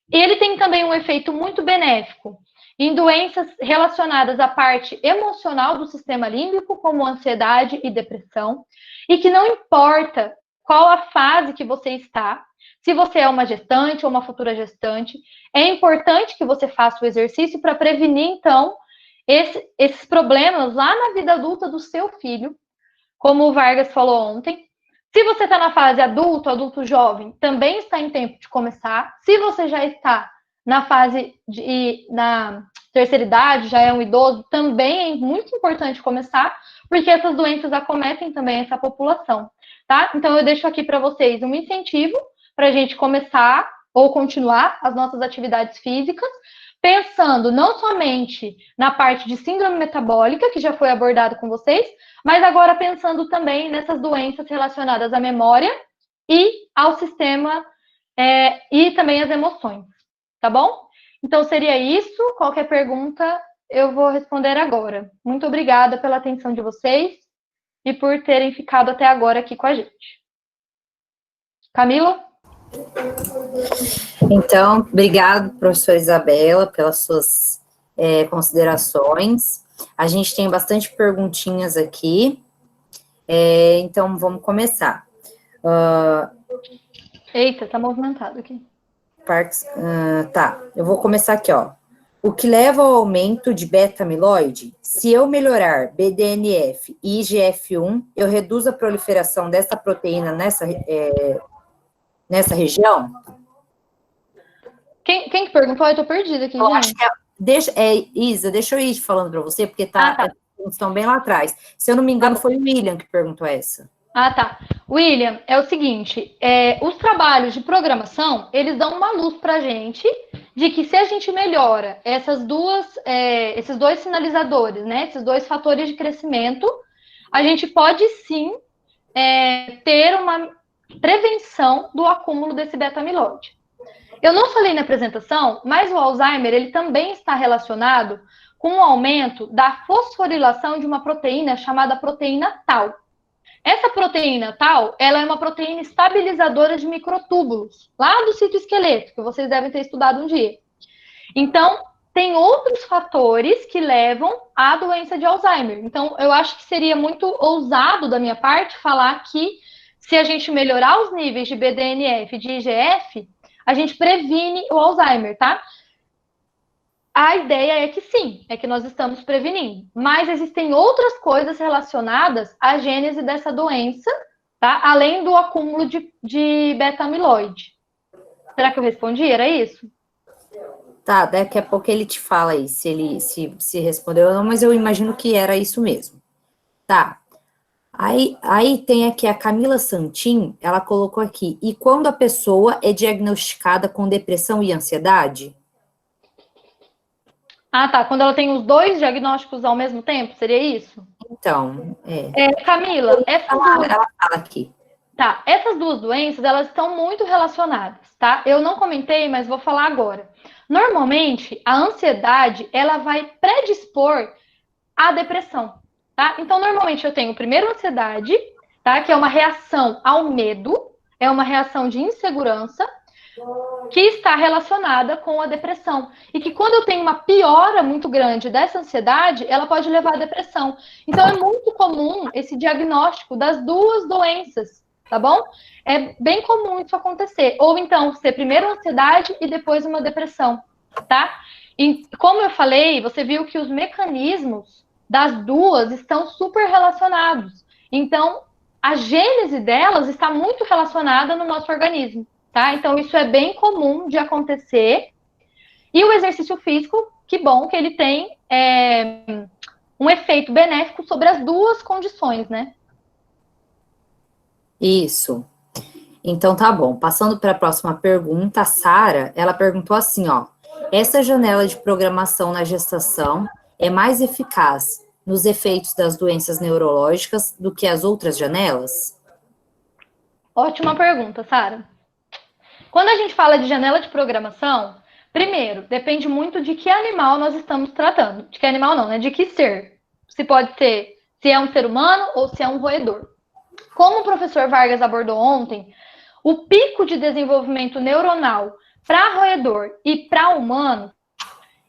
Ele tem também um efeito muito benéfico em doenças relacionadas à parte emocional do sistema límbico, como ansiedade e depressão, e que não importa qual a fase que você está, se você é uma gestante ou uma futura gestante, é importante que você faça o exercício para prevenir, então, esses problemas lá na vida adulta do seu filho, como o Vargas falou ontem. Se você está na fase adulto jovem, também está em tempo de começar. Se você já está na fase na terceira idade, já é um idoso, também é muito importante começar, porque essas doenças acometem também essa população, tá? Então, eu deixo aqui para vocês um incentivo para a gente começar ou continuar as nossas atividades físicas, pensando não somente na parte de síndrome metabólica, que já foi abordado com vocês, mas agora pensando também nessas doenças relacionadas à memória e ao sistema e também às emoções, tá bom? Então, seria isso. Qualquer pergunta, eu vou responder agora. Muito obrigada pela atenção de vocês e por terem ficado até agora aqui com a gente. Camila? Então, obrigado, professora Isabela, pelas suas considerações. A gente tem bastante perguntinhas aqui, então vamos começar. Eita, tá movimentado aqui. Tá, eu vou começar aqui, ó. O que leva ao aumento de beta-amiloide? Se eu melhorar BDNF e IGF-1, eu reduzo a proliferação dessa proteína nessa região? Quem que perguntou? Eu tô perdida aqui, Eu gente. acho que Isa, deixa eu ir falando para você, porque tá. estão bem lá atrás. Se eu não me engano, foi o William que perguntou essa. Tá. William, é o seguinte, os trabalhos de programação, eles dão uma luz pra gente de que se a gente melhora esses dois sinalizadores, né, esses dois fatores de crescimento, a gente pode sim ter uma prevenção do acúmulo desse beta-amiloide. Eu não falei na apresentação, mas o Alzheimer, ele também está relacionado com o aumento da fosforilação de uma proteína chamada proteína tau. Essa proteína tau, ela é uma proteína estabilizadora de microtúbulos, lá do citoesqueleto, que vocês devem ter estudado um dia. Então, tem outros fatores que levam à doença de Alzheimer. Então, eu acho que seria muito ousado da minha parte falar que se a gente melhorar os níveis de BDNF e de IGF, a gente previne o Alzheimer, tá? A ideia é que sim, é que nós estamos prevenindo. Mas existem outras coisas relacionadas à gênese dessa doença, tá? Além do acúmulo de beta-amiloide. Será que eu respondi? Era isso? Tá, daqui a pouco ele te fala aí, se ele se respondeu ou não, mas eu imagino que era isso mesmo. Tá. Aí tem aqui a Camila Santin, ela colocou aqui, e quando a pessoa é diagnosticada com depressão e ansiedade? Tá. Quando ela tem os dois diagnósticos ao mesmo tempo, seria isso? Então, Camila, ela fala aqui. Tá, essas duas doenças, elas estão muito relacionadas, tá? Eu não comentei, mas vou falar agora. Normalmente, a ansiedade, ela vai predispor à depressão, tá? Então, normalmente eu tenho primeiro ansiedade, tá? Que é uma reação ao medo, é uma reação de insegurança, que está relacionada com a depressão. E que quando eu tenho uma piora muito grande dessa ansiedade, ela pode levar à depressão. Então, é muito comum esse diagnóstico das duas doenças, tá bom? É bem comum isso acontecer. Ou então, ser primeiro ansiedade e depois uma depressão, tá? E como eu falei, você viu que os mecanismos das duas estão super relacionados. Então, a gênese delas está muito relacionada no nosso organismo. Tá? Então, isso é bem comum de acontecer. E o exercício físico, que bom que ele tem um efeito benéfico sobre as duas condições, né? Isso. Então, tá bom. Passando para a próxima pergunta, a Sara, ela perguntou assim, ó. Essa janela de programação na gestação é mais eficaz nos efeitos das doenças neurológicas do que as outras janelas? Ótima pergunta, Sara. Quando a gente fala de janela de programação, primeiro, depende muito de que animal nós estamos tratando. De que animal não, né? De que ser. Se pode ser, se é um ser humano ou se é um roedor. Como o professor Vargas abordou ontem, o pico de desenvolvimento neuronal para roedor e para humano,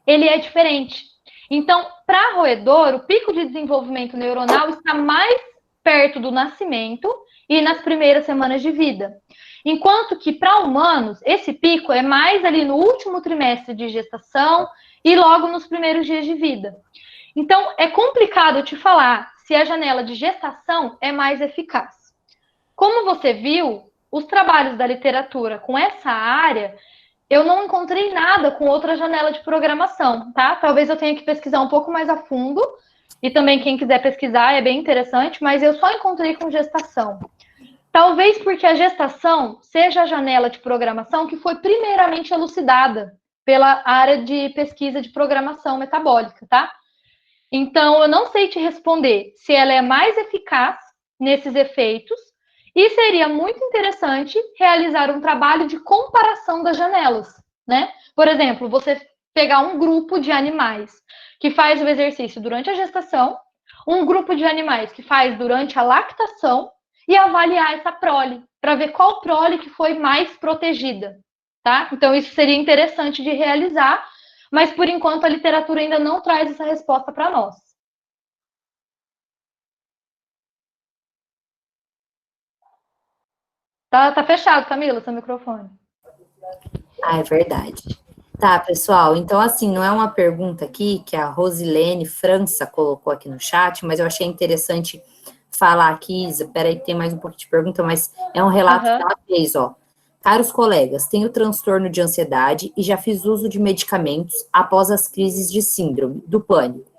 ele é diferente. Então, para roedor, o pico de desenvolvimento neuronal está mais perto do nascimento e nas primeiras semanas de vida. Enquanto que para humanos, esse pico é mais ali no último trimestre de gestação e logo nos primeiros dias de vida. Então, é complicado te falar se a janela de gestação é mais eficaz. Como você viu, os trabalhos da literatura com essa área, eu não encontrei nada com outra janela de programação, tá? Talvez eu tenha que pesquisar um pouco mais a fundo, e também quem quiser pesquisar é bem interessante, mas eu só encontrei com gestação. Talvez porque a gestação seja a janela de programação que foi primeiramente elucidada pela área de pesquisa de programação metabólica, tá? Então, eu não sei te responder se ela é mais eficaz nesses efeitos, e seria muito interessante realizar um trabalho de comparação das janelas, né? Por exemplo, você pegar um grupo de animais que faz o exercício durante a gestação, um grupo de animais que faz durante a lactação, e avaliar essa prole, para ver qual prole que foi mais protegida, tá? Então, isso seria interessante de realizar, mas, por enquanto, a literatura ainda não traz essa resposta para nós. Tá fechado, Camila, seu microfone. Ah, é verdade. Tá, pessoal, então assim, não é uma pergunta aqui que a Rosilene França colocou aqui no chat, mas eu achei interessante falar aqui, Isa, peraí, tem mais um pouquinho de pergunta, mas é um relato que ela fez, ó. Caros colegas, tenho transtorno de ansiedade e já fiz uso de medicamentos após as crises de síndrome do pânico.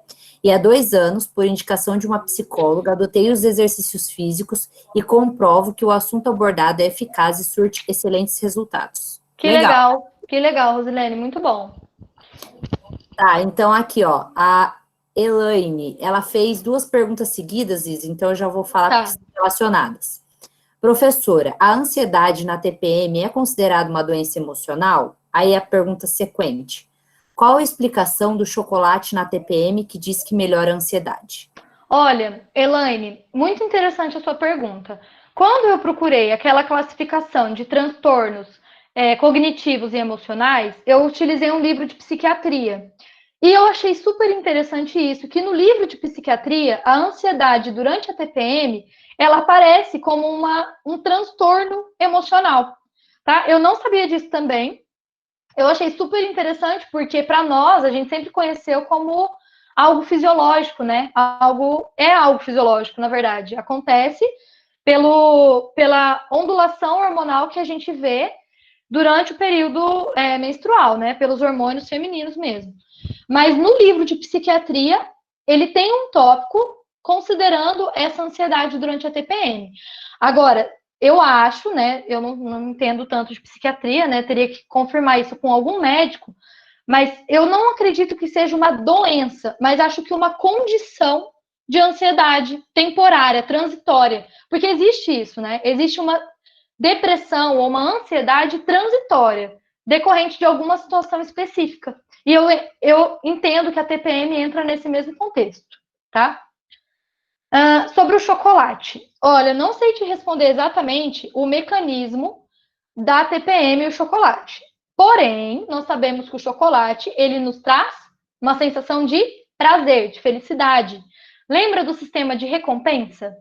E há 2 anos, por indicação de uma psicóloga, adotei os exercícios físicos e comprovo que o assunto abordado é eficaz e surte excelentes resultados. Que legal, Rosilene, muito bom. Tá, então aqui, ó, a Elaine, ela fez 2 perguntas seguidas, Isa, então eu já vou falar porque são relacionadas. Professora, a ansiedade na TPM é considerada uma doença emocional? Aí a pergunta sequente. Qual a explicação do chocolate na TPM que diz que melhora a ansiedade? Olha, Elaine, muito interessante a sua pergunta. Quando eu procurei aquela classificação de transtornos cognitivos e emocionais, eu utilizei um livro de psiquiatria. E eu achei super interessante isso, que no livro de psiquiatria, a ansiedade durante a TPM, ela aparece como um transtorno emocional, tá? Eu não sabia disso também. Eu achei super interessante, porque para nós, a gente sempre conheceu como algo fisiológico, né? É algo fisiológico, na verdade. Acontece pela ondulação hormonal que a gente vê durante o período menstrual, né? Pelos hormônios femininos mesmo. Mas no livro de psiquiatria, ele tem um tópico considerando essa ansiedade durante a TPM. Agora, eu acho, né? Eu não entendo tanto de psiquiatria, né? Teria que confirmar isso com algum médico, mas eu não acredito que seja uma doença, mas acho que uma condição de ansiedade temporária, transitória. Porque existe isso, né? Existe uma depressão ou uma ansiedade transitória, decorrente de alguma situação específica. E eu entendo que a TPM entra nesse mesmo contexto, tá? Sobre o chocolate. Olha, não sei te responder exatamente o mecanismo da TPM e o chocolate. Porém, nós sabemos que o chocolate, ele nos traz uma sensação de prazer, de felicidade. Lembra do sistema de recompensa?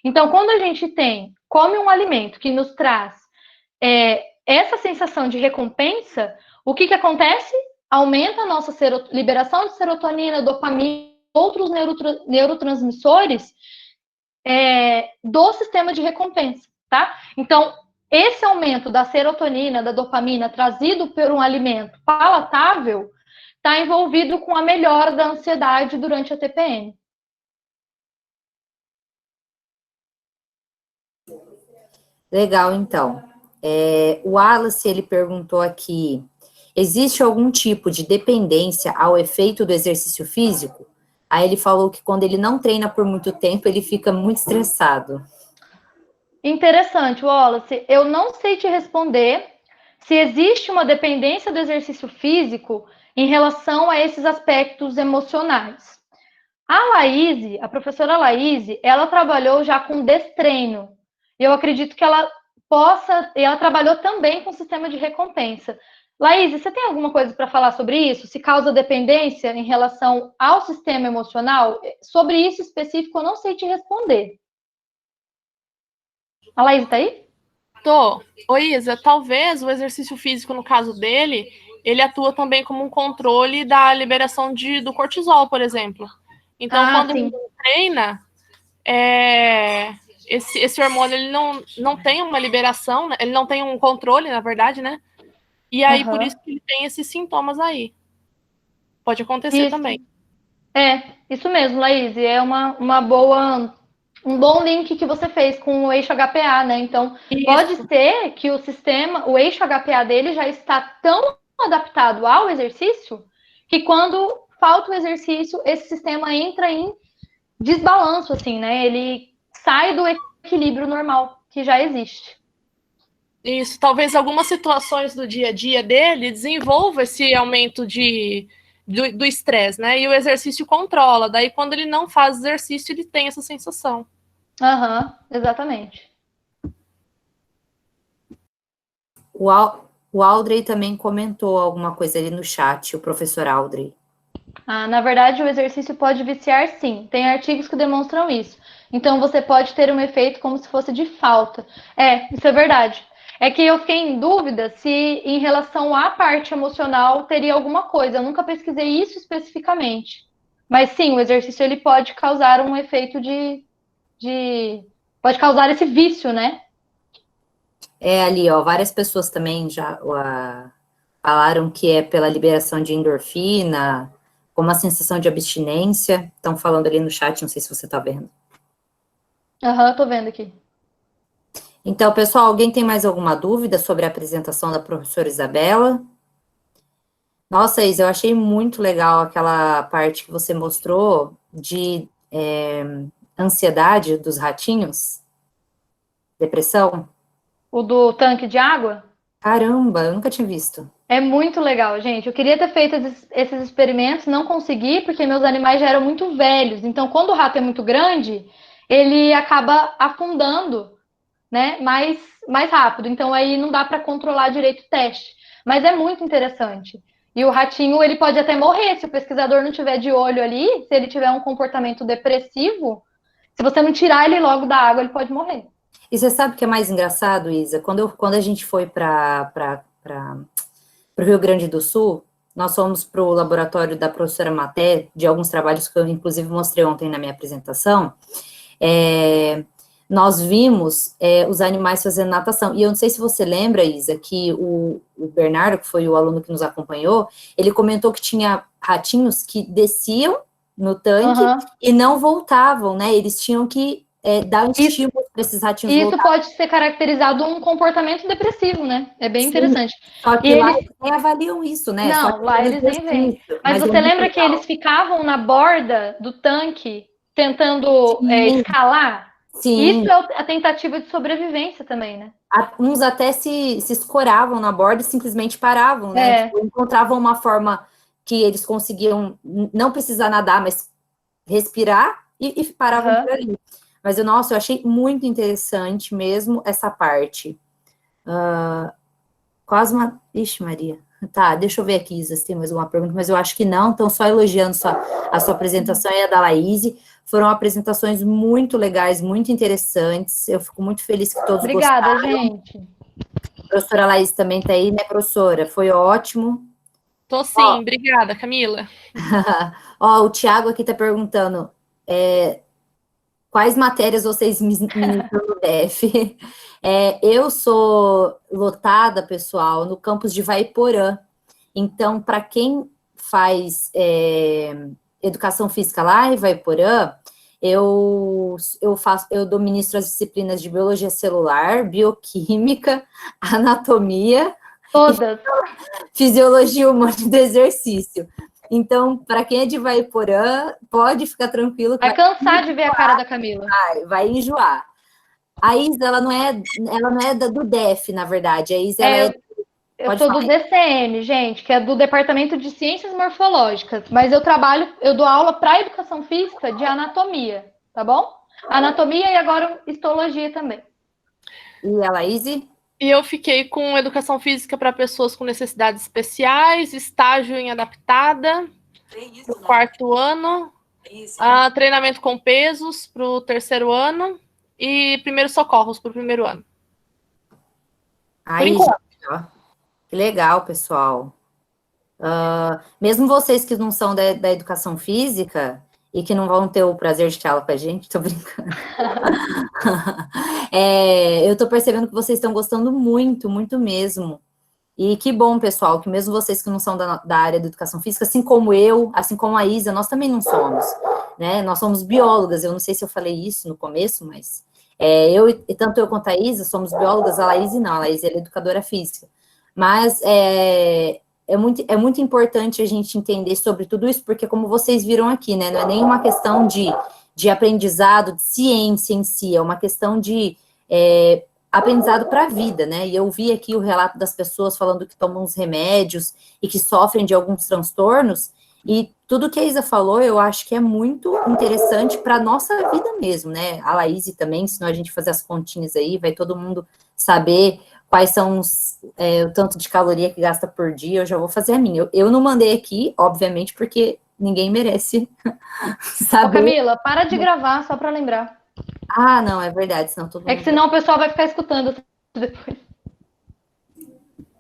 Então, quando a gente come um alimento que nos traz essa sensação de recompensa, o que acontece? Aumenta a nossa liberação de serotonina, dopamina, outros neurotransmissores do sistema de recompensa, tá? Então, esse aumento da serotonina, da dopamina, trazido por um alimento palatável, está envolvido com a melhora da ansiedade durante a TPM. Legal, então. O Wallace, ele perguntou aqui, existe algum tipo de dependência ao efeito do exercício físico? Aí ele falou que quando ele não treina por muito tempo, ele fica muito estressado. Interessante, Wallace. Eu não sei te responder se existe uma dependência do exercício físico em relação a esses aspectos emocionais. A professora Laíse, ela trabalhou já com destreino. E eu acredito que ela trabalhou também com o sistema de recompensa. Laíse, você tem alguma coisa para falar sobre isso? Se causa dependência em relação ao sistema emocional? Sobre isso específico, eu não sei te responder. A Laís tá aí? Tô. Oi, Isa, talvez o exercício físico, no caso dele, ele atua também como um controle da liberação do cortisol, por exemplo. Então, quando ele treina, esse hormônio ele não tem uma liberação, né? Ele não tem um controle, na verdade, né? E aí, por isso que ele tem esses sintomas aí. Pode acontecer também. Isso mesmo, Laís. É um bom link que você fez com o eixo HPA, né? Então, pode ser que o eixo HPA dele já está tão adaptado ao exercício que quando falta o exercício, esse sistema entra em desbalanço, assim, né? Ele sai do equilíbrio normal que já existe. Isso, talvez algumas situações do dia a dia dele desenvolva esse aumento do estresse, né? E o exercício controla. Daí, quando ele não faz exercício, ele tem essa sensação. Exatamente. O Aldrey também comentou alguma coisa ali no chat, o professor Aldrey. Na verdade, o exercício pode viciar, sim. Tem artigos que demonstram isso. Então, você pode ter um efeito como se fosse de falta. Isso é verdade. É que eu fiquei em dúvida se, em relação à parte emocional, teria alguma coisa. Eu nunca pesquisei isso especificamente. Mas, sim, o exercício ele pode causar um efeito pode causar esse vício, né? Ali, ó, várias pessoas também já falaram que é pela liberação de endorfina, com uma sensação de abstinência. Estão falando ali no chat, não sei se você está vendo. Tô vendo aqui. Então, pessoal, alguém tem mais alguma dúvida sobre a apresentação da professora Isabela? Nossa, Isa, eu achei muito legal aquela parte que você mostrou de ansiedade dos ratinhos, depressão. O do tanque de água? Caramba, eu nunca tinha visto. É muito legal, gente. Eu queria ter feito esses experimentos, não consegui, porque meus animais já eram muito velhos. Então, quando o rato é muito grande, ele acaba afundando, né, mais rápido. Então, aí não dá para controlar direito o teste. Mas é muito interessante. E o ratinho, ele pode até morrer se o pesquisador não tiver de olho ali, se ele tiver um comportamento depressivo. Se você não tirar ele logo da água, ele pode morrer. E você sabe o que é mais engraçado, Isa? Quando a gente foi para o Rio Grande do Sul, nós fomos para o laboratório da professora Maté, de alguns trabalhos que eu, inclusive, mostrei ontem na minha apresentação. Nós vimos os animais fazendo natação. E eu não sei se você lembra, Isa, que o Bernardo, que foi o aluno que nos acompanhou, ele comentou que tinha ratinhos que desciam no tanque e não voltavam, né? Eles tinham que dar um estímulo para esses ratinhos voltarem. Isso pode ser caracterizado um comportamento depressivo, né? É bem interessante. Só que lá eles nem avaliam isso, né? Não, lá eles nem veem. Mas você lembra que eles ficavam na borda do tanque tentando escalar? Sim. Isso é a tentativa de sobrevivência também, né? Uns até se escoravam na borda e simplesmente paravam, né? Tipo, encontravam uma forma que eles conseguiam não precisar nadar, mas respirar e paravam por ali. Mas, nossa, eu achei muito interessante mesmo essa parte. Quase uma... Ixi, Maria. Tá, deixa eu ver aqui, Isa, se tem mais alguma pergunta, mas eu acho que não, estão só elogiando a sua apresentação e a da Laís. Foram apresentações muito legais, muito interessantes. Eu fico muito feliz que todos gostaram. Obrigada, gente. A professora Laís também está aí, né, professora? Foi ótimo. Tô sim, obrigada, Camila. O Tiago aqui está perguntando quais matérias vocês ministram no DF? Eu sou lotada, pessoal, no campus de Vaiporã. Então, para quem faz educação física lá em Vaiporã, eu ministro as disciplinas de biologia celular, bioquímica, anatomia, todas, fisiologia humana do exercício. Então, para quem é de Vaiporã, pode ficar tranquilo. Vai cansar de ver a cara da Camila. Vai enjoar. A Isa, ela não é do DF, na verdade. A Isa, ela eu sou do DCM, gente, que é do Departamento de Ciências Morfológicas, mas eu dou aula para educação física de anatomia, tá bom? Anatomia e agora histologia também. E a Laís? E eu fiquei com educação física para pessoas com necessidades especiais, estágio em adaptada, para o 4º ano, treinamento com pesos para o 3º ano e primeiros socorros para o 1º ano. Aí, ó, que legal, pessoal. Mesmo vocês que não são da educação física e que não vão ter o prazer de ter aula com a gente, tô brincando. Eu tô percebendo que vocês estão gostando muito, muito mesmo. E que bom, pessoal, que mesmo vocês que não são da área da educação física, assim como eu, assim como a Isa, nós também não somos, né? Nós somos biólogas, eu não sei se eu falei isso no começo, mas tanto eu quanto a Isa somos biólogas, a Laís não, a Laís é educadora física. Mas é muito importante a gente entender sobre tudo isso, porque como vocês viram aqui, né, não é nenhuma questão de aprendizado, de ciência em si, é uma questão de aprendizado para a vida, né, e eu vi aqui o relato das pessoas falando que tomam os remédios e que sofrem de alguns transtornos, e tudo que a Isa falou, eu acho que é muito interessante para a nossa vida mesmo, né, a Laís também, senão a gente fazer as continhas aí, vai todo mundo saber quais são o tanto de caloria que gasta por dia, eu já vou fazer a minha. Eu não mandei aqui, obviamente, porque ninguém merece saber. Ô, Camila, para de gravar, só para lembrar. Ah, não, é verdade, senão todo mundo... É que senão o pessoal vai ficar escutando depois.